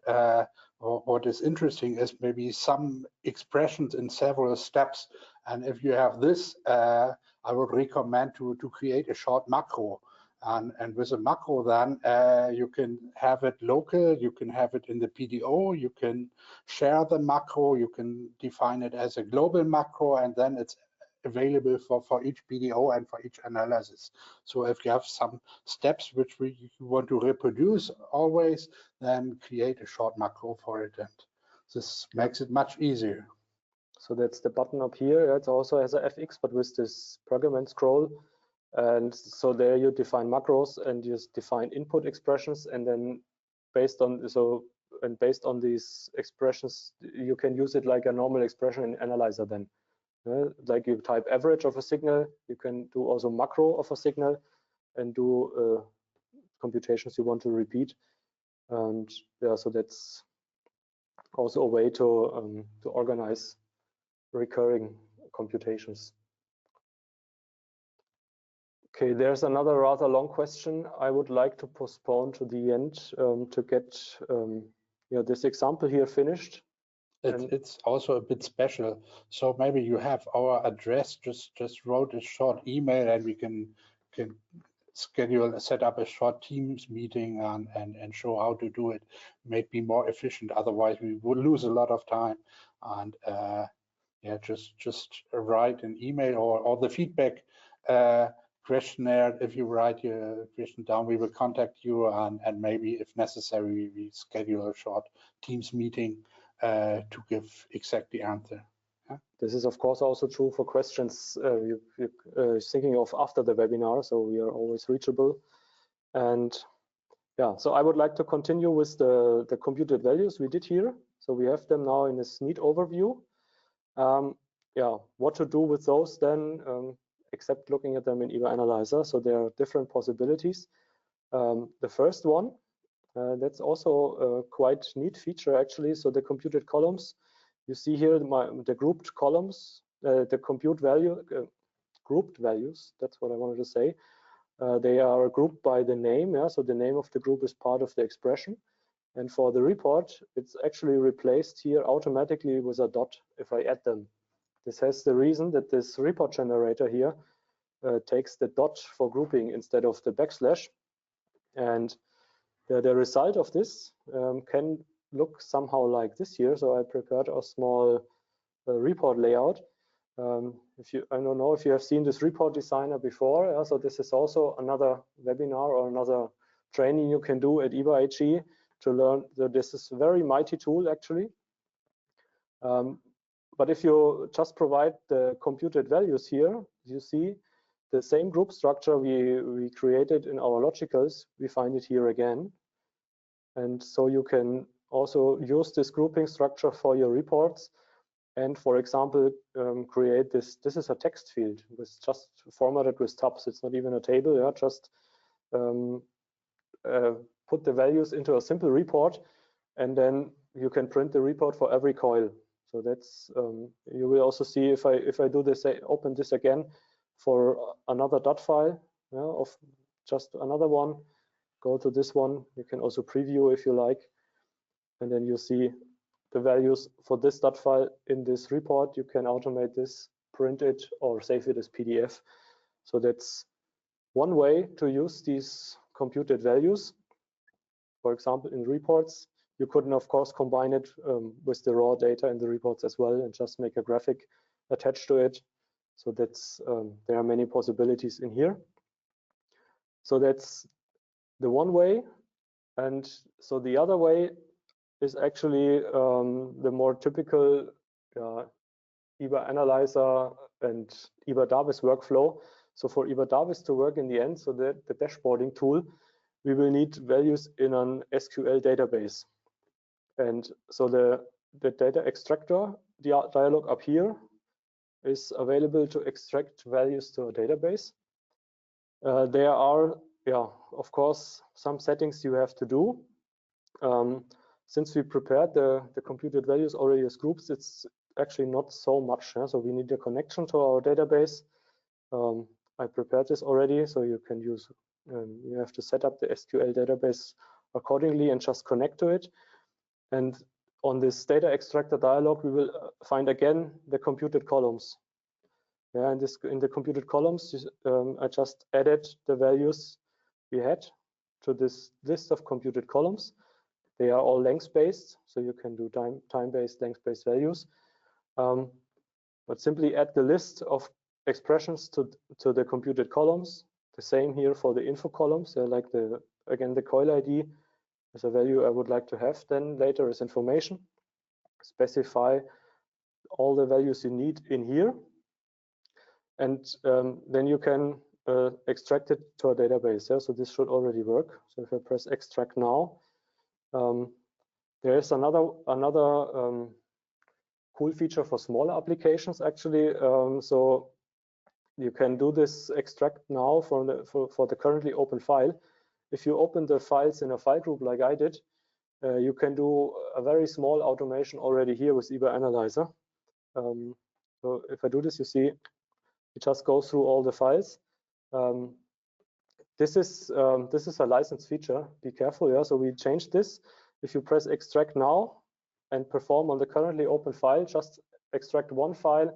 what is interesting is maybe some expressions in several steps. And if you have this, I would recommend to create a short macro. And with a macro, then you can have it local, you can have it in the PDO, you can share the macro, you can define it as a global macro, and then it's available for each PDO and for each analysis. So if you have some steps which you want to reproduce always, then create a short macro for it, and this makes it much easier. So that's the button up here. It also has a FX, but with this program and scroll. And so there you define macros and you define input expressions, and then based on these expressions, you can use it like a normal expression in Analyzer then. Like you type average of a signal, you can do also macro of a signal and do computations you want to repeat. And yeah, so that's also a way to organize recurring computations. Okay, there's another rather long question I would like to postpone to the end to get this example here finished. It's also a bit special. So maybe you have our address, just wrote a short email and we can set up a short Teams meeting and show how to do it. May be more efficient. Otherwise, we would lose a lot of time. And just write an email or the feedback questionnaire. If you write your question down, we will contact you, and maybe if necessary, we schedule a short Teams meeting to give exact the answer. Yeah? This is of course also true for questions you're thinking of after the webinar, so we are always reachable. And yeah, so I would like to continue with the computed values we did here. So we have them now in this neat overview. What to do with those then, except looking at them in ibaAnalyzer. So there are different possibilities. The first one, that's also a quite neat feature actually. So the computed columns, you see here the grouped columns, the compute value, grouped values, that's what I wanted to say. They are grouped by the name, so the name of the group is part of the expression. And for the report, it's actually replaced here automatically with a dot if I add them. This has the reason that this report generator here takes the dot for grouping instead of the backslash. And the result of this can look somehow like this here. So I prepared a small report layout. I don't know if you have seen this report designer before. So this is also another webinar or another training you can do at ibaHD to learn that this is a very mighty tool actually. But if you just provide the computed values here, you see the same group structure we created in our logicals, we find it here again. And so you can also use this grouping structure for your reports. And for example, create this is a text field with just formatted with tabs. It's not even a table, just put the values into a simple report, and then you can print the report for every coil. So that's you will also see if I do this, open this again for another dot file of just another one, go to this one. You can also preview if you like, and then you see the values for this dot file in this report. You can automate this, print it, or save it as PDF. So that's one way to use these computed values. For example, in reports, you couldn't, of course, combine it with the raw data in the reports as well and just make a graphic attached to it. So that's there are many possibilities in here. So that's the one way, and so the other way is actually the more typical ibaAnalyzer and ibaDavis workflow. So for ibaDavis to work in the end, so the dashboarding tool, we will need values in an SQL database. And so the data extractor dialog up here is available to extract values to a database. There are, of course, some settings you have to do. Since we prepared the computed values already as groups, it's actually not so much. So we need a connection to our database. I prepared this already, so you can use, you have to set up the SQL database accordingly and just connect to it. And on this data extractor dialog, we will find again the computed columns. Yeah, in the computed columns, I just added the values we had to this list of computed columns. They are all length-based, so you can do time-based, length-based values. But simply add the list of expressions to the computed columns. The same here for the info columns. Like again, the coil ID is a value I would like to have then later as information. Specify all the values you need in here. And then you can extract it to a database. Yeah? So this should already work. So if I press extract now, there is another cool feature for smaller applications actually. So you can do this extract now for the currently open file. If you open the files in a file group like I did, you can do a very small automation already here with ibaAnalyzer. So if I do this, you see it just goes through all the files. This is a licensed feature. Be careful, yeah. So we changed this. If you press extract now and perform on the currently open file, just extract one file.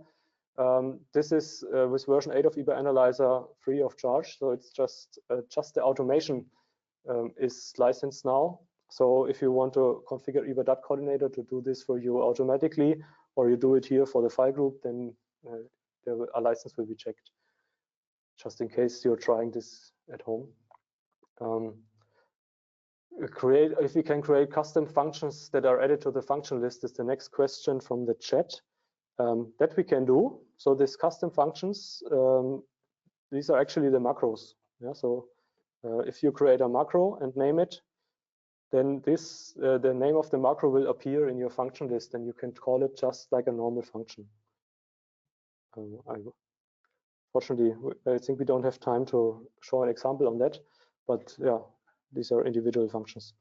This is with version 8 of ibaAnalyzer free of charge. So it's just the automation is licensed now. So if you want to configure ibaDatCoordinator to do this for you automatically, or you do it here for the file group, then a license will be checked, just in case you're trying this at home. If we can create custom functions that are added to the function list is the next question from the chat. That we can do. So these custom functions, these are actually the macros. Yeah. So if you create a macro and name it, then the name of the macro will appear in your function list, and you can call it just like a normal function. Fortunately, I think we don't have time to show an example on that, but yeah, these are individual functions.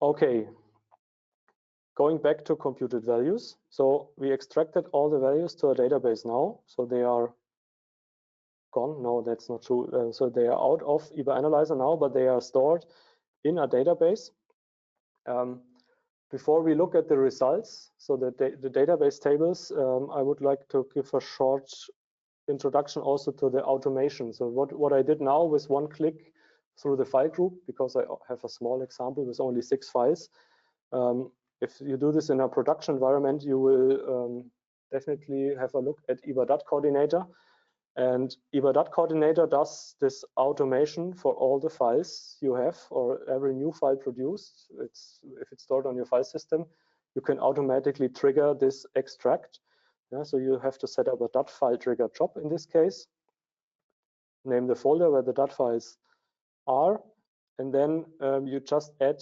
Okay, going back to computed values. So we extracted all the values to a database now, so they are gone. No, that's not true. So they are out of ibaAnalyzer now, but they are stored in a database. Before we look at the results, so the database tables, I would like to give a short introduction also to the automation. So what I did now with one click through the file group, because I have a small example with only 6 files. If you do this in a production environment, you will definitely have a look at ibaDatCoordinator. And ibaDatCoordinator does this automation for all the files you have, or every new file produced. If it's stored on your file system, you can automatically trigger this extract. Yeah, so you have to set up a dat-file trigger job in this case. Name the folder where the dat-files are, and then you just add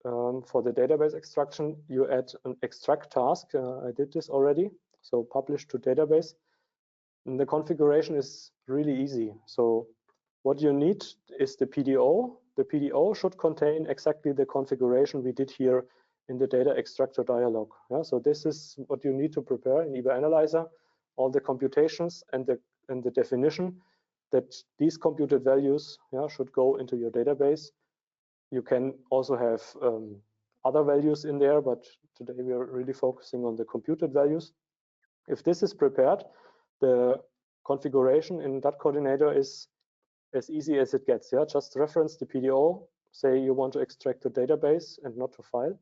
for the database extraction, you add an extract task. I did this already. So publish to database. And the configuration is really easy. So what you need is the PDO. The PDO should contain exactly the configuration we did here in the data extractor dialog. Yeah, so this is what you need to prepare in ibaAnalyzer, all the computations and the definition that these computed values should go into your database. You can also have other values in there, but today we are really focusing on the computed values. If this is prepared, the configuration in DatCoordinator is as easy as it gets. Yeah, just reference the PDO, say you want to extract to database and not to file,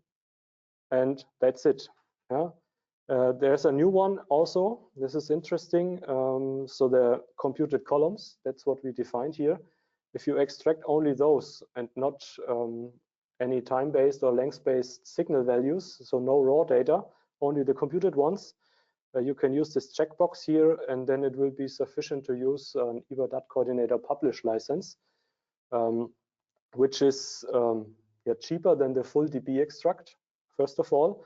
and that's it. Yeah, There's a new one also. This is interesting. So the computed columns, that's what we defined here. If you extract only those and not any time-based or length-based signal values, so no raw data, only the computed ones, you can use this checkbox here, and then it will be sufficient to use an ibaDatCoordinator publish license, which is cheaper than the full DB extract, first of all.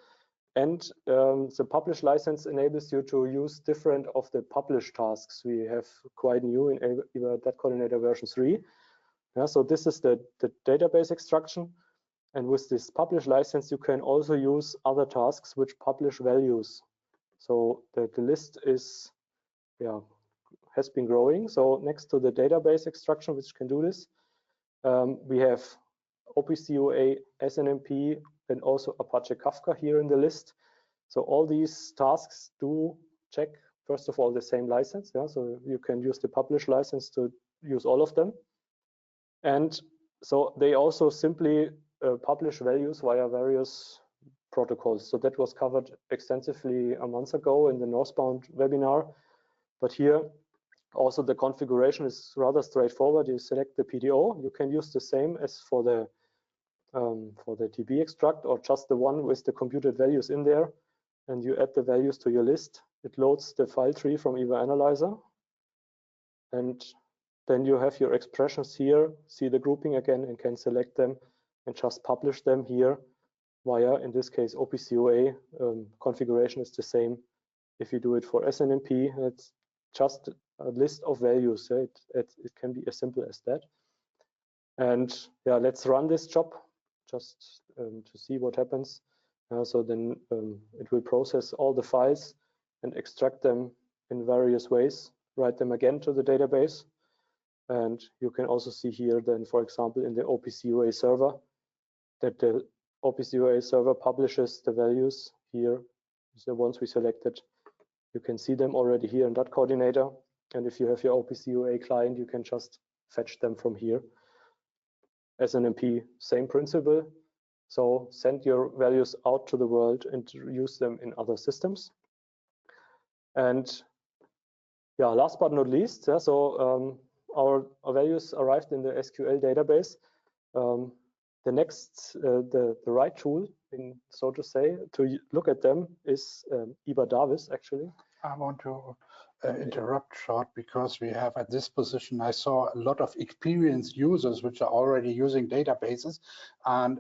And the publish license enables you to use different of the publish tasks we have quite new in ibaDatCoordinator version 3. Yeah, so this is the database extraction. And with this publish license, you can also use other tasks which publish values. So the list is, has been growing. So next to the database extraction, which can do this, we have OPCUA, SNMP, and also Apache Kafka here in the list. So all these tasks do check, first of all, the same license. Yeah? So you can use the publish license to use all of them. And so they also simply publish values via various protocols. So that was covered extensively a month ago in the Northbound webinar. But here also the configuration is rather straightforward. You select the PDO. You can use the same as for the DB extract, or just the one with the computed values in there, and you add the values to your list. It loads the file tree from ibaAnalyzer, and then you have your expressions here, see the grouping again, and can select them and just publish them here via, in this case, OPCUA. Configuration is the same. If you do it for SNMP, it's just a list of values. It can be as simple as that. And yeah, let's run this job just to see what happens. So then it will process all the files and extract them in various ways, write them again to the database. And you can also see here then, for example, in the OPCUA server, that the OPCUA server publishes the values here, the ones we selected. You can see them already here in dat-Coordinator. And if you have your OPCUA client, you can just fetch them from here. SNMP, same principle. So send your values out to the world and use them in other systems. And yeah, last but not least, so our values arrived in the SQL database. The next, the right tool, so to say, to look at them is ibaDavis, actually. I want to interrupt short, because we have at this position, I saw a lot of experienced users which are already using databases, and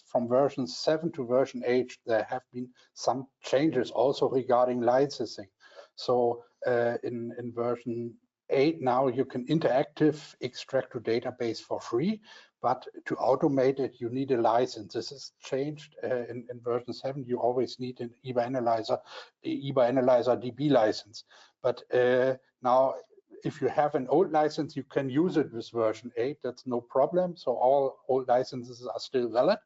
from version 7 to version 8, there have been some changes also regarding licensing. So in version 8 now you can interactive extract to database for free, but to automate it you need a license. This is changed in version 7. You always need an ibaAnalyzer DB license. But now if you have an old license, you can use it with version 8. That's no problem. So all old licenses are still valid.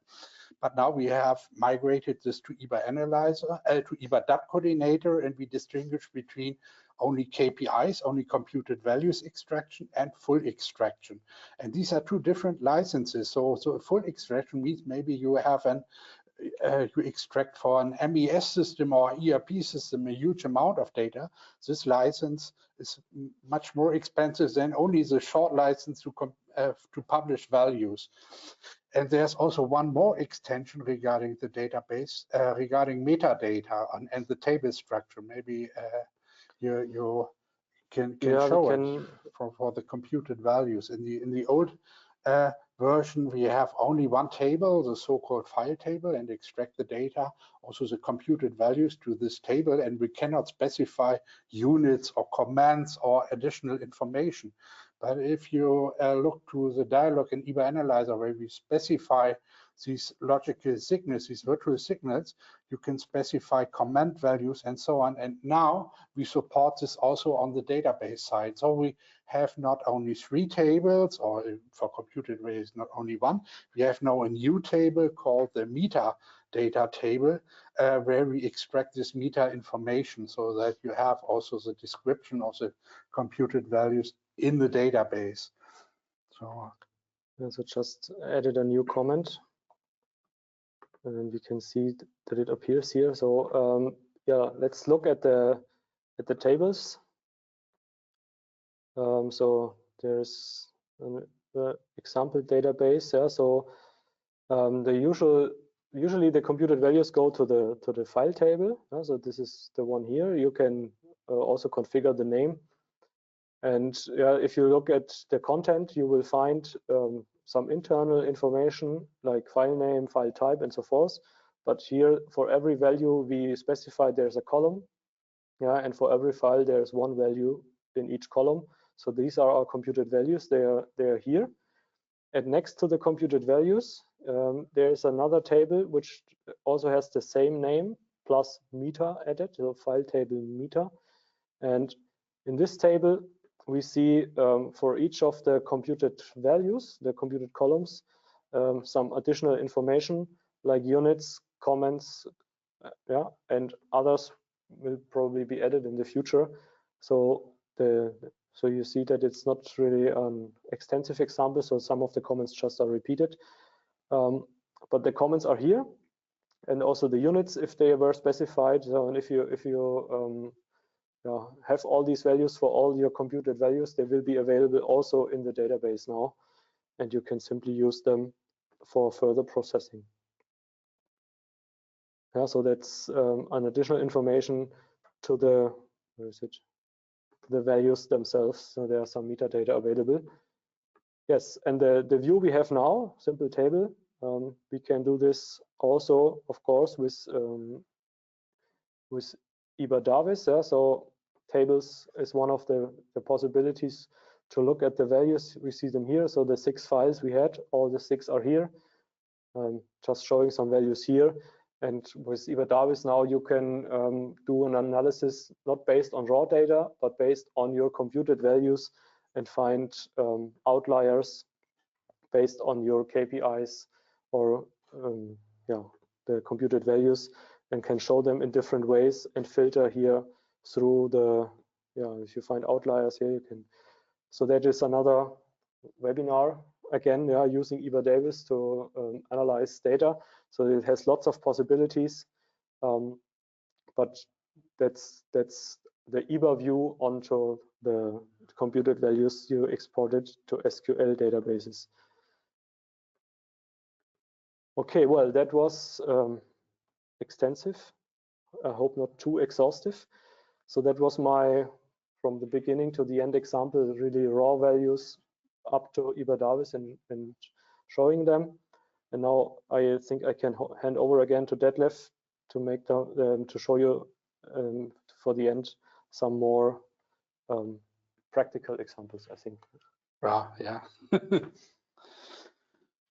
But now we have migrated this to ibaAnalyzer, to ibaDatCoordinator, and we distinguish between only KPIs, only computed values extraction, and full extraction. And these are two different licenses. So a full extraction means maybe you have you extract for an MES system or ERP system a huge amount of data. This license is much more expensive than only the short license to publish values. And there's also one more extension regarding the database, regarding metadata and the table structure. Maybe you can show it for the computed values. In the old version, we have only one table, the so-called file table, and extract the data, also the computed values to this table, and we cannot specify units or commands or additional information. But if you look to the dialog in ibaAnalyzer, where we specify these logical signals, these virtual signals, you can specify command values and so on. And now we support this also on the database side. So we have not only 3 tables, or for computed values, not only one. We have now a new table called the metadata table, where we extract this meta information, so that you have also the description of the computed values in the database. So just added a new comment, and then we can see that it appears here. So let's look at the tables. So there's an example database. Yeah, so usually the computed values go to the file table. So this is the one here. You can also configure the name. And if you look at the content, you will find some internal information like file name, file type, and so forth. But here, for every value we specify, there's a column. And for every file, there's one value in each column. So these are our computed values. They are here. And next to the computed values, there's another table which also has the same name plus meter added, so file table meter. And in this table, we see for each of the computed values, the computed columns, some additional information like units, comments, and others will probably be added in the future. So you see that it's not really an extensive example, so some of the comments just are repeated. But the comments are here, and also the units if they were specified. So, and if you have all these values for all your computed values, they will be available also in the database now, and you can simply use them for further processing. So that's an additional information to the the values themselves. So there are some metadata available. Yes, and the view we have now, simple table, we can do this also, of course, with ibaDatCoordinator. So tables is one of the possibilities to look at the values. We see them here. So the 6 files we had, all the 6 are here. Just showing some values here. And with ibaDatCoordinator now you can do an analysis not based on raw data, but based on your computed values and find outliers based on your KPIs or the computed values, and can show them in different ways and filter here through the, if you find outliers here, you can. So that is another webinar, again, using ibaDatCoordinator to analyze data. So it has lots of possibilities, but that's the IBA view onto the computed values you exported to SQL databases. Okay, well, that was extensive. I hope not too exhaustive. So that was my, from the beginning to the end example, really raw values up to ibaDatCoordinator and showing them. And now I think I can hand over again to Detlef to make to show you for the end some more practical examples, I think. Yeah.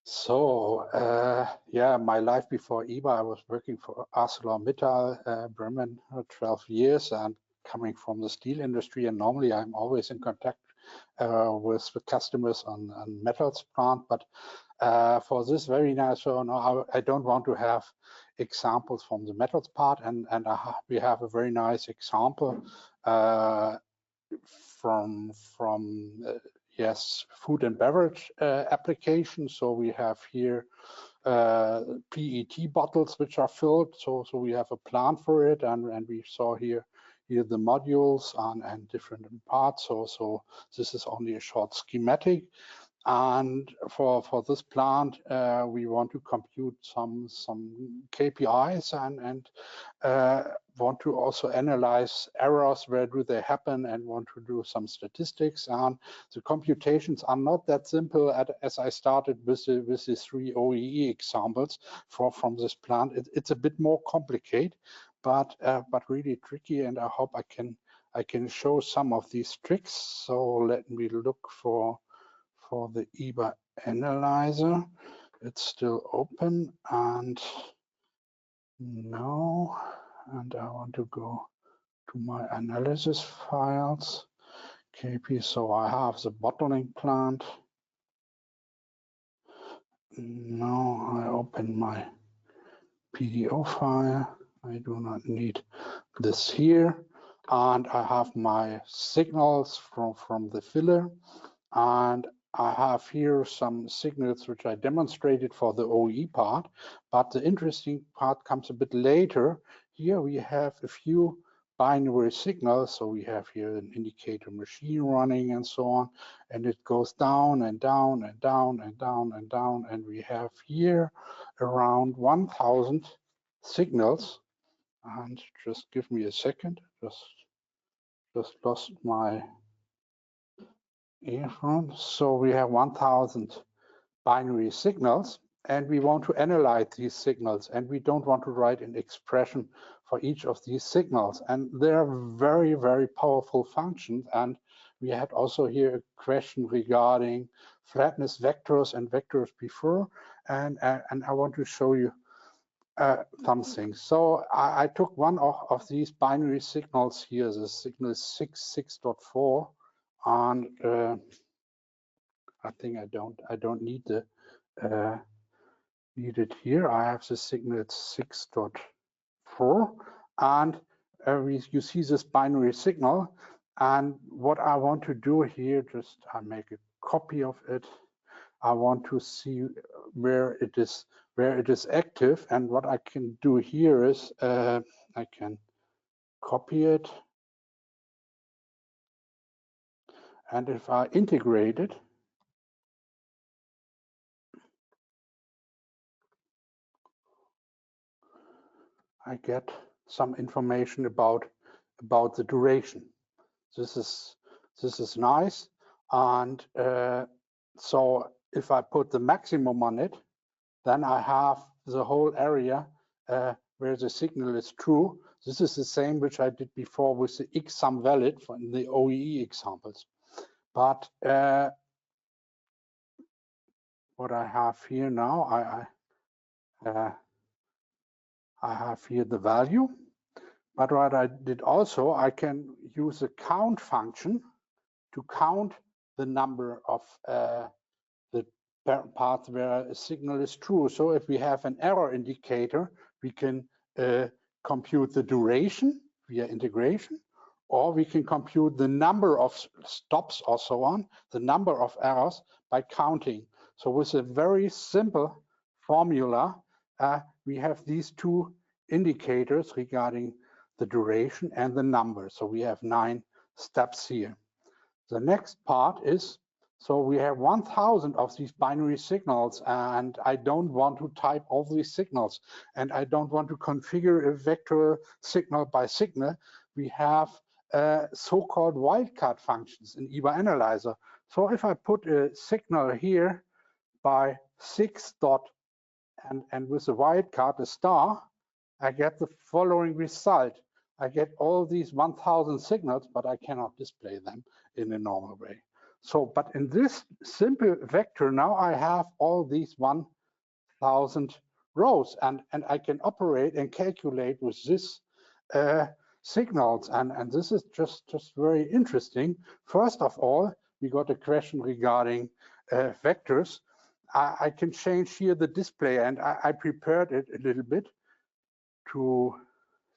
So my life before IBA, I was working for ArcelorMittal, Bremen, 12 years, and coming from the steel industry. And normally I'm always in contact with the customers on metals plant, but for this very nice, so no, I don't want to have examples from the metals part, and we have a very nice example from yes, food and beverage application. So we have here PET bottles which are filled. So we have a plant for it, and we saw here the modules and different parts. So this is only a short schematic. And for this plant, we want to compute some KPIs and want to also analyze errors, where do they happen, and want to do some statistics. And the computations are not that simple as I started with the 3 OEE examples from this plant. It's a bit more complicated, but really tricky, and I hope I can show some of these tricks. So let me look for the ibaAnalyzer. It's still open, and no, and I want to go to my analysis files. KP, so I have the bottling plant. Now I open my PDO file. I do not need this here, and I have my signals from the filler, and I have here some signals which I demonstrated for the OE part, but the interesting part comes a bit later. here we have a few binary signals. So we have here an indicator machine running and so on, and it goes down and down and down and down and down, and we have here around 1,000 signals. And just give me a second, just lost my earphone. So we have 1,000 binary signals, and we want to analyze these signals, and we don't want to write an expression for each of these signals. And they're very, very powerful functions. And we had also here a question regarding flatness vectors and vectors before, and I want to show you something. So I took one of these binary signals here. The signal is 6.4, and I think I don't need the need it here. I have the signal at 6.4, and you see this binary signal. And what I want to do here, just I make a copy of it. I want to see where it is active, and what I can do here is I can copy it, and if I integrate it, I get some information about the duration. This is nice, and so if I put the maximum on it, then I have the whole area where the signal is true. This is the same which I did before with the X sum valid from the OEE examples. But what I have here now, I have here the value. But what I did also, I can use a count function to count the number of the parts where a signal is true. So if we have an error indicator, we can compute the duration via integration, or we can compute the number of stops or so on, the number of errors by counting. So with a very simple formula, we have these two indicators regarding the duration and the number. So we have 9 steps here. The next part is, so we have 1,000 of these binary signals, and I don't want to type all these signals, and I don't want to configure a vector signal by signal. We have so-called wildcard functions in ibaAnalyzer. So if I put a signal here by 6 dot and with a wildcard, a star, I get the following result. I get all these 1,000 signals, but I cannot display them in a normal way. So, but in this simple vector, now I have all these 1,000 rows, and I can operate and calculate with this signals, and this is just very interesting. First of all, we got a question regarding vectors. I can change here the display, and I prepared it a little bit to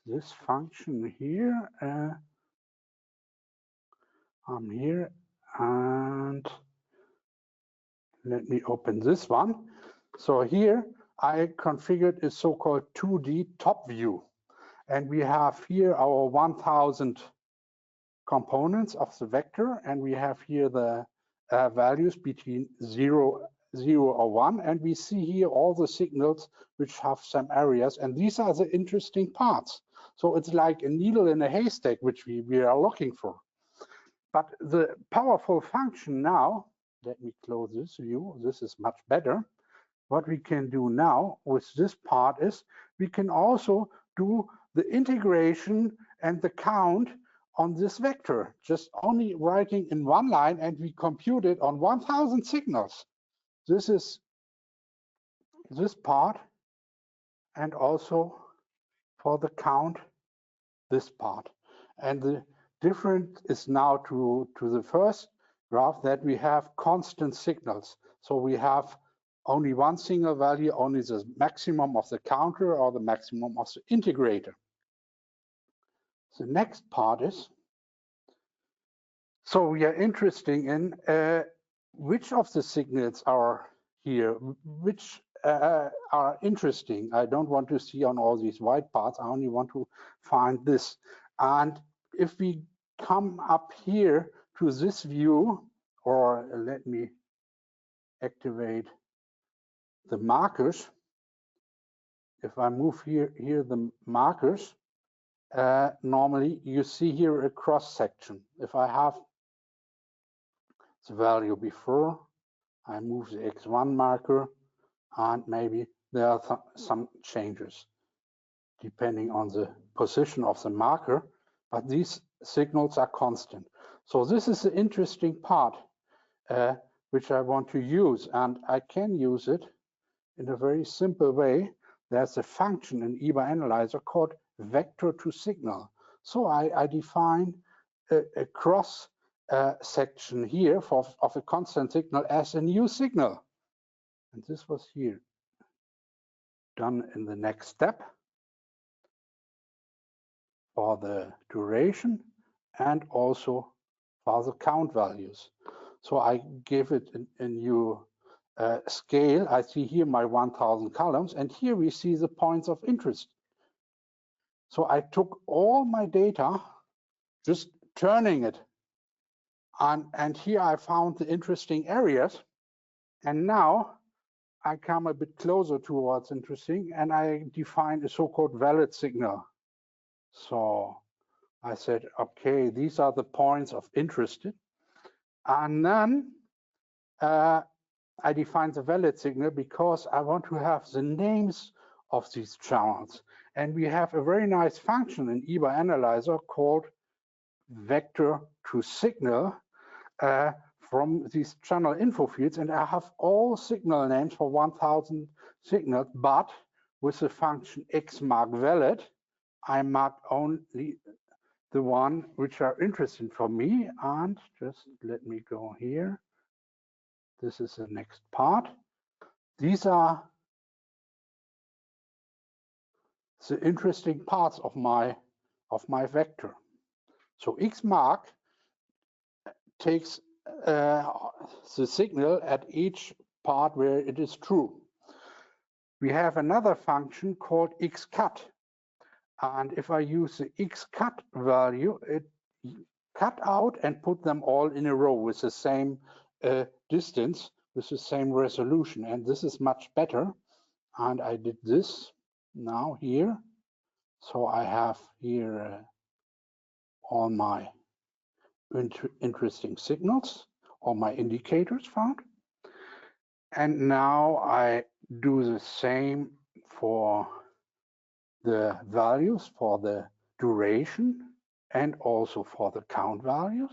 this function here. I'm here, and let me open this one. So here I configured a so-called 2D top view, and we have here our 1,000 components of the vector, and we have here the values between 0 or 1, and we see here all the signals which have some areas, and these are the interesting parts. So it's like a needle in a haystack which we are looking for. But the powerful function now, let me close this view, this is much better. What we can do now with this part is we can also do the integration and the count on this vector, just only writing in one line, and we compute it on 1,000 signals. This is this part, and also for the count, this part. And the difference is now to the first graph that we have constant signals. So we have only one single value, only the maximum of the counter or the maximum of the integrator. The next part is, so we are interested in which of the signals are here, which are interesting. I don't want to see on all these white parts. I only want to find this. And if we come up here to this view, or let me activate the markers. If I move here the markers, normally you see here a cross section. If I have the value before, I move the X1 marker, and maybe there are some changes depending on the position of the marker, but these signals are constant. So this is the interesting part which I want to use, and I can use it in a very simple way. There's a function in ibaAnalyzer called vector to signal. So I define a cross section here of a constant signal as a new signal. And this was here done in the next step for the duration and also for the count values. So I give it a new scale. I see here my 1000 columns, and here we see the points of interest. So I took all my data, just turning it, and here I found the interesting areas. And now I come a bit closer to what's interesting, and I define a so-called valid signal. So I said, okay, these are the points of interest. And then I define the valid signal because I want to have the names of these channels. And we have a very nice function in ibaAnalyzer called vector to signal from these channel info fields. And I have all signal names for 1000 signals, but with the function xMarkValid, I mark only the one which are interesting for me. And just let me go here. This is the next part. These are the interesting parts of my vector. So xmark takes the signal at each part where it is true. We have another function called xcut, and if I use the xcut value, it cut out and put them all in a row with the same distance, with the same resolution, and this is much better. And I did this now here. So I have here all my interesting signals, all my indicators found. And now I do the same for the values, for the duration, and also for the count values.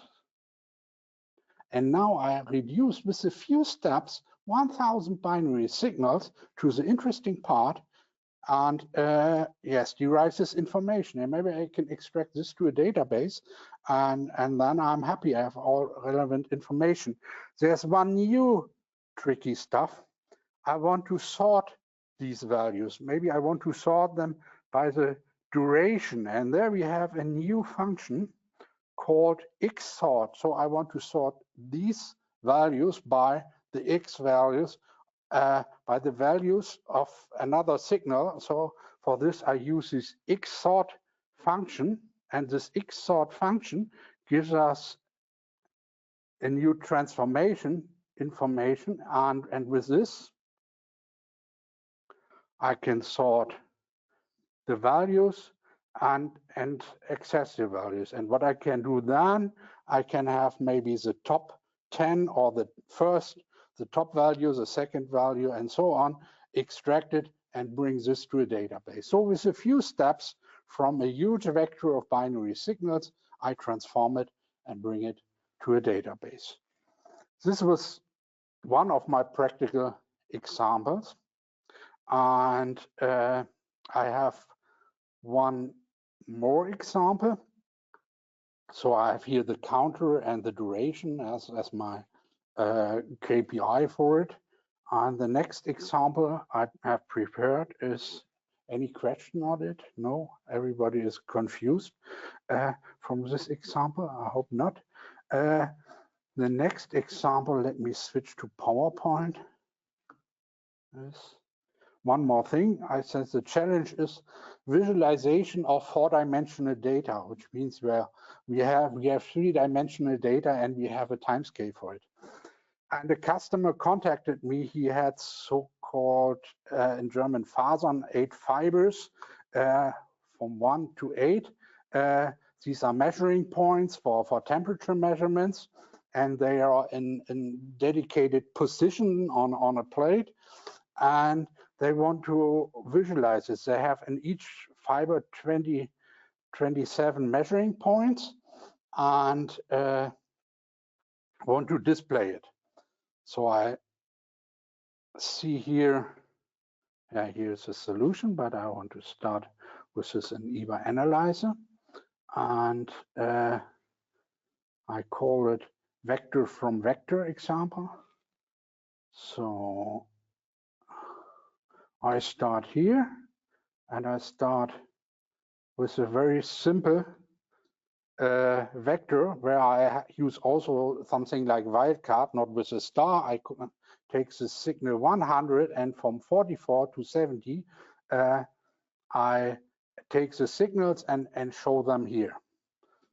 And now I reduce with a few steps 1000 binary signals to the interesting part, and yes, derive this information. And maybe I can extract this to a database, and then I'm happy I have all relevant information. There's one new tricky stuff. I want to sort these values. Maybe I want to sort them by the duration, and there we have a new function called xsort. So I want to sort these values by the x values, by the values of another signal. So for this, I use this xsort function, and this xsort function gives us a new transformation information, and with this, I can sort the values and access the values. And what I can do then, I can have maybe the top 10 or the top value, the second value, and so on, extracted and bring this to a database. So with a few steps from a huge vector of binary signals, I transform it and bring it to a database. This was one of my practical examples. And I have one more example. So I have here the counter and the duration as my KPI for it. And the next example I have prepared is, any question on it? No, everybody is confused from this example. I hope not. The next example, let me switch to PowerPoint. Yes. one more thing. I said the challenge is visualization of 4-dimensional data, which means where we have 3-dimensional data and we have a time scale for it. And the customer contacted me. He had so-called in German Fasern, 8 fibers from 1 to 8. These are measuring points for temperature measurements, and they are in dedicated position on a plate. And they want to visualize this. They have in each fiber 27 measuring points and want to display it. So I see here, here's a solution, but I want to start with this in ibaAnalyzer. And I call it vector from vector example. So I start here, and I start with a very simple vector where I use also something like wildcard, not with a star. I take the signal 100, and from 44 to 70, I take the signals and show them here.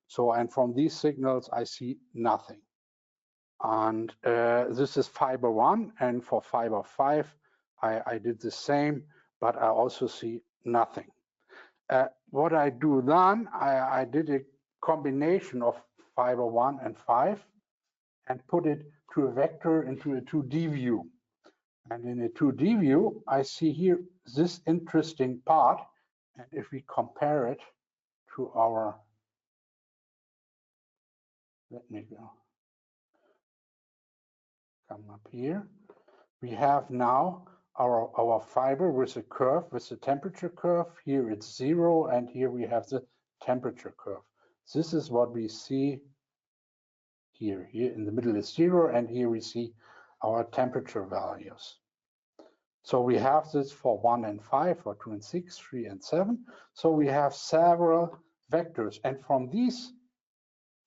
So, and from these signals, I see nothing. And this is fiber 1, and for fiber 5, I did the same, but I also see nothing. What I do then, I did a combination of fiber 1 and 5 and put it to a vector into a 2D view. And in a 2D view, I see here this interesting part. And if we compare it to our, let me go, come up here. We have now our fiber with a curve, with the temperature curve. Here it's 0, and here we have the temperature curve. This is what we see here. Here in the middle is 0, and here we see our temperature values. So we have this for 1 and 5, for 2 and 6, 3 and 7. So we have several vectors, and from these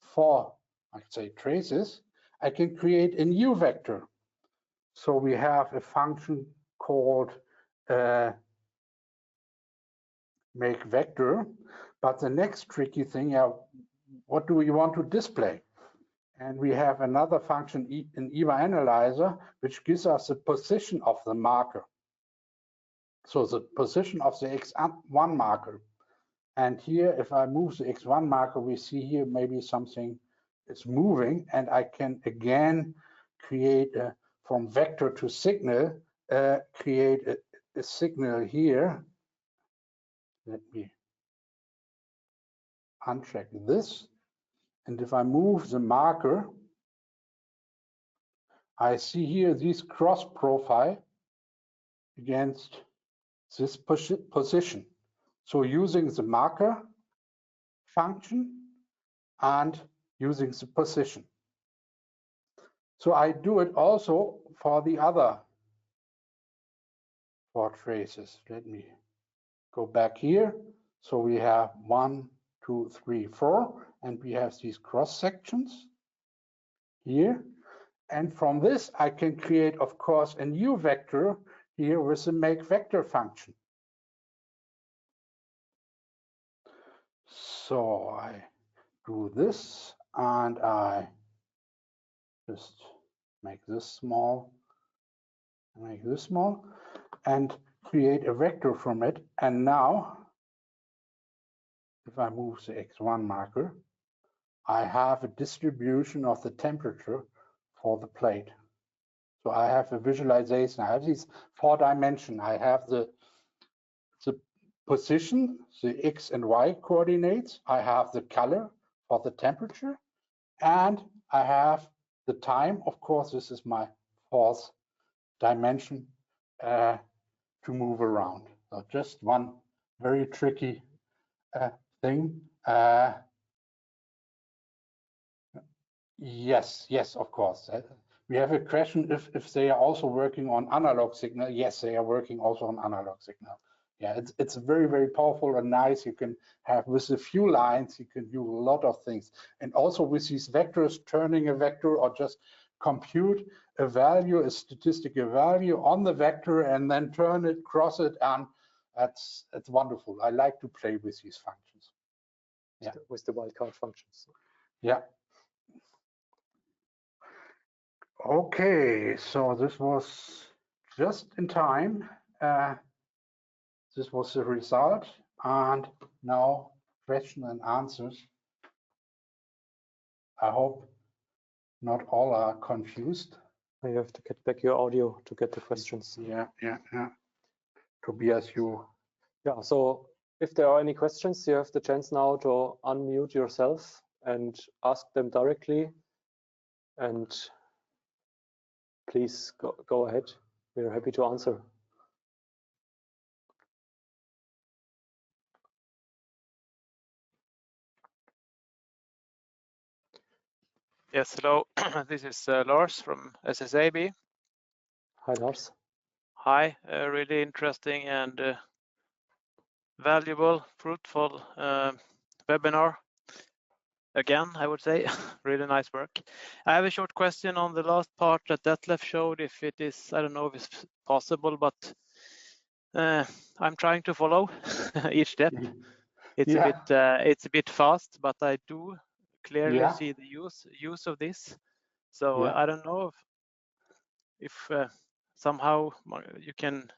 4, I'd say, traces, I can create a new vector. So we have a function called make vector, but the next tricky thing, what do we want to display? And we have another function in ibaAnalyzer, which gives us the position of the marker. So the position of the X1 marker. And here, if I move the X1 marker, we see here maybe something is moving, and I can again create from vector to signal, create a signal here. Let me uncheck this. And if I move the marker, I see here this cross profile against this position. So using the marker function and using the position. So I do it also for the other 4 traces. Let me go back here. So we have 1, 2, 3, 4, and we have these cross sections here. And from this, I can create, of course, a new vector here with the make vector function. So I do this, and I just make this small, and create a vector from it. And now, if I move the X1 marker, I have a distribution of the temperature for the plate. So I have a visualization. I have these 4 dimensions. I have the position, the X and Y coordinates. I have the color for the temperature, and I have the time. Of course, this is my 4th dimension to move around. So just one very tricky thing. Yes, of course. We have a question if they are also working on analog signal. Yes, they are working also on analog signal. Yeah, it's very, very powerful and nice. You can have with a few lines, you can do a lot of things. And also with these vectors, turning a vector or just compute a value, a statistical value on the vector, and then turn it, cross it, and it's wonderful. I like to play with these functions. Yeah, with the wildcard functions. Yeah. Okay, so this was just in time. This was the result, and now question and answers. I hope not all are confused. You have to get back your audio to get the questions. Yeah. Tobias, you. Yeah, so if there are any questions, you have the chance now to unmute yourself and ask them directly. And please go ahead. We're happy to answer. Yes, hello. This is Lars from SSAB. Hi, Lars. Hi, really interesting and valuable, fruitful webinar. Again, I would say, really nice work. I have a short question on the last part that Detlef showed, if it is, I don't know if it's possible, but I'm trying to follow each step. It's a bit fast, but I do clearly see the use of this. So I don't know if somehow you can,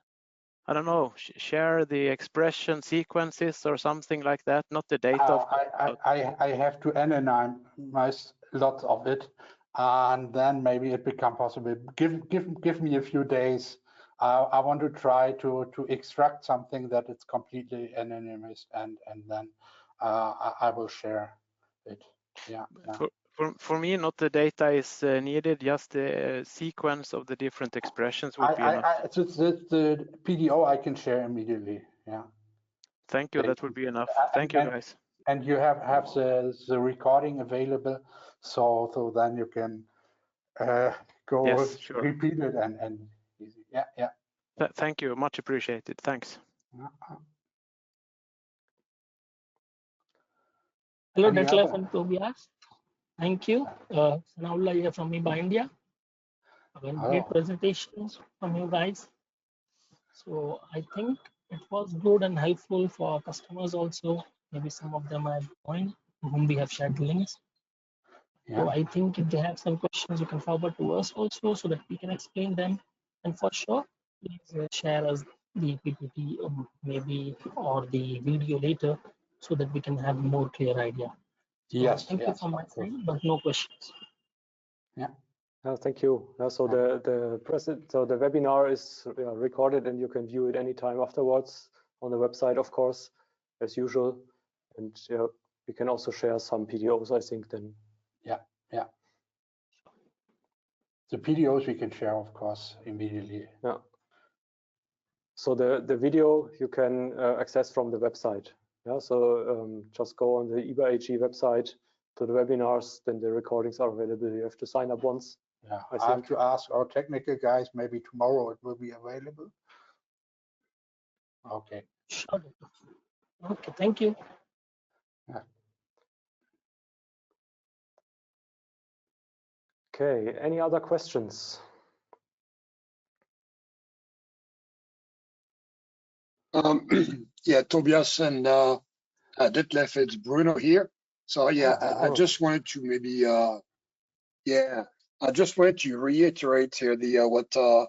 I don't know, share the expression sequences or something like that, not the data. I have to analyze lots of it, and then maybe it become possible. Give me a few days. I want to try to extract something that it's completely anonymous, and then I will share it. Yeah. For me, not the data is needed, just the sequence of the different expressions would be enough. The PDO I can share immediately. Yeah. Thank you. That would be enough. Thank you, guys. And you have the recording available, so then you can go repeat it and easy. Yeah. Thank you. Much appreciated. Thanks. Hello, Detlef and Tobias. Thank you. Sanaullah here from ibaIndia. Great presentations from you guys. So I think it was good and helpful for our customers also. Maybe some of them have joined, whom we have shared the links. So I think if they have some questions, you can forward to us also so that we can explain them. And for sure, please share us the PPT maybe or the video later so that we can have a more clear idea. So thank you from my side, but no questions. Yeah. Thank you. So the webinar is recorded and you can view it anytime afterwards on the website, of course, as usual. And we can also share some PDOs, I think, then. Yeah. The PDOs we can share, of course, immediately. Yeah. So the video you can access from the website. Yeah. So just go on the ibaHD website to the webinars, then the recordings are available. You have to sign up once. Yeah, I have to ask our technical guys, maybe tomorrow it will be available. Okay. Sure. Okay, thank you. Yeah. Okay, any other questions? Yeah, Tobias and Detlef, it's Bruno here. So I just wanted to maybe I just wanted to reiterate here what our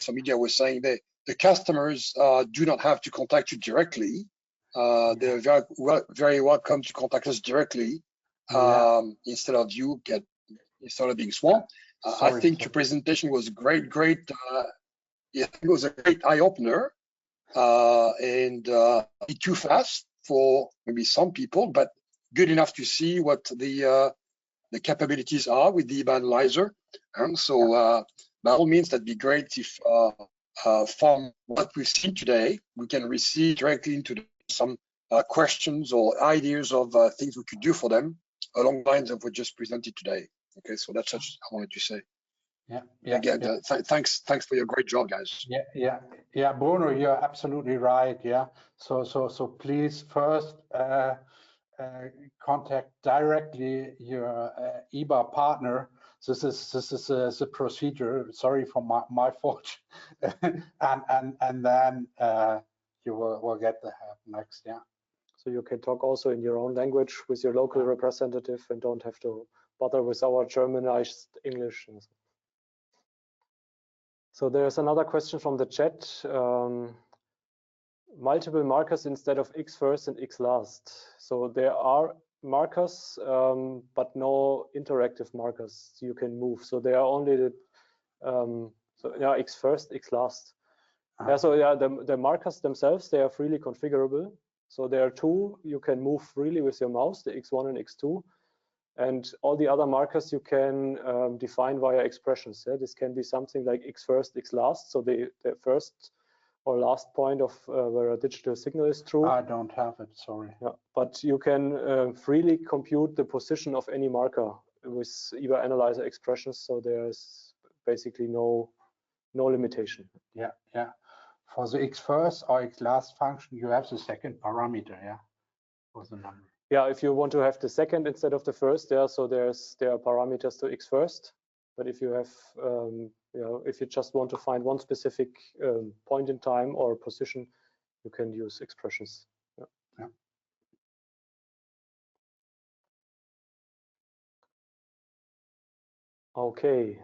media was saying. The customers do not have to contact you directly. They're very welcome to contact us directly instead of being swamped. I think your presentation was great. It was a great eye opener, and too fast for maybe some people, but good enough to see what the capabilities are with the ibaAnalyzer. So by all means, that'd be great if from what we've seen today, we can receive directly into some questions or ideas of things we could do for them along the lines of what just presented today. Okay, so that's what I wanted to say. Yeah. Again, thanks for your great job, guys. Yeah, Bruno, you're absolutely right. Yeah. So please first contact directly your IBA partner this is the procedure. Sorry for my fault. and then you will get the help next. Yeah. So you can talk also in your own language with your local representative and don't have to bother with our Germanized English. So there's another question from the chat. Multiple markers instead of X first and X last. So there are markers, but no interactive markers you can move. So they are only the X first, X last. Yeah, so yeah, the markers themselves, they are freely configurable. So there are two you can move freely with your mouse, the X1 and X2. And all the other markers you can define via expressions. Yeah? This can be something like X first, X last. So the first or last point of where a digital signal is true. I don't have it, sorry. Yeah, but you can freely compute the position of any marker with ibaAnalyzer expressions. So there's basically no limitation. Yeah, yeah. For the X first or X last function, you have the second parameter, yeah, for the number. Yeah, if you want to have the second instead of the first, yeah, so there are parameters to X first. But if you have, if you just want to find one specific point in time or position, you can use expressions. Yeah. Yeah. Okay.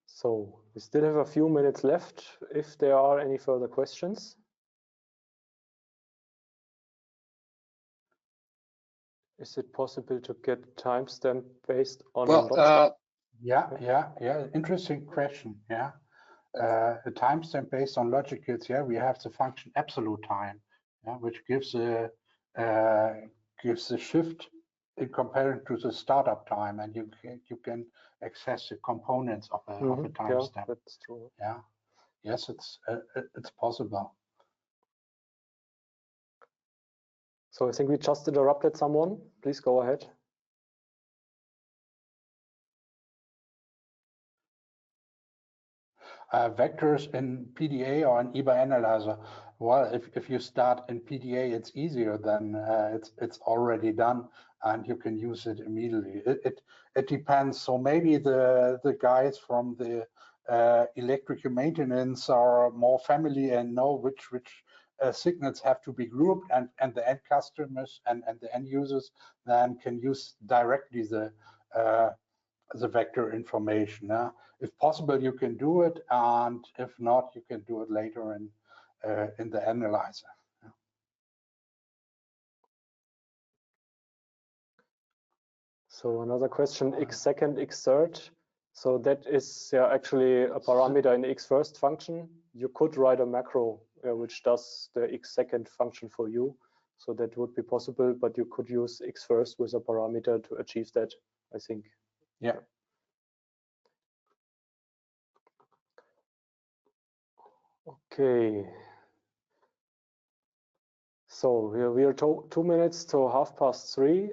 So we still have a few minutes left if there are any further questions. Is it possible to get timestamp based on? Well, yeah. Interesting question. Yeah, a timestamp based on logicals. Yeah, we have the function absolute time, yeah, which gives a shift in comparison to the startup time, and you can access the components of a timestamp. Yeah, that's true. Yeah, yes, it's possible. So I think we just interrupted someone. Please go ahead. Vectors in PDA or in ibaAnalyzer. Well, if you start in PDA, it's easier than it's already done, and you can use it immediately. It depends. So maybe the guys from the electrical maintenance are more familiar and know which signals have to be grouped, and the end customers and the end users then can use directly the vector information. If possible, you can do it, and if not, you can do it later in the analyzer. So another question: X second, X third. So that is actually a parameter in the X first function. You could write a macro which does the X second function for you. So that would be possible, but you could use X first with a parameter to achieve that, I think. Yeah. Okay. So we are 2 minutes to 3:30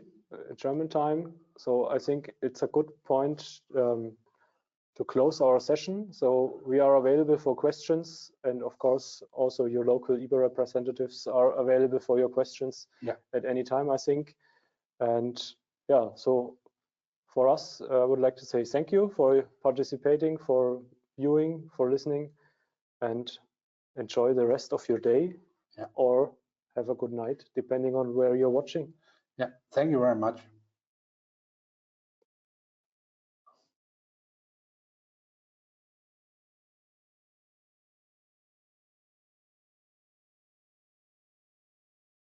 German time. So I think it's a good point to close our session. So we are available for questions, and of course also your local IBA representatives are available for your questions at any time, I think. And yeah, so for us, I would like to say thank you for participating, for viewing, for listening, and enjoy the rest of your day or have a good night, depending on where you're watching. Yeah, thank you very much.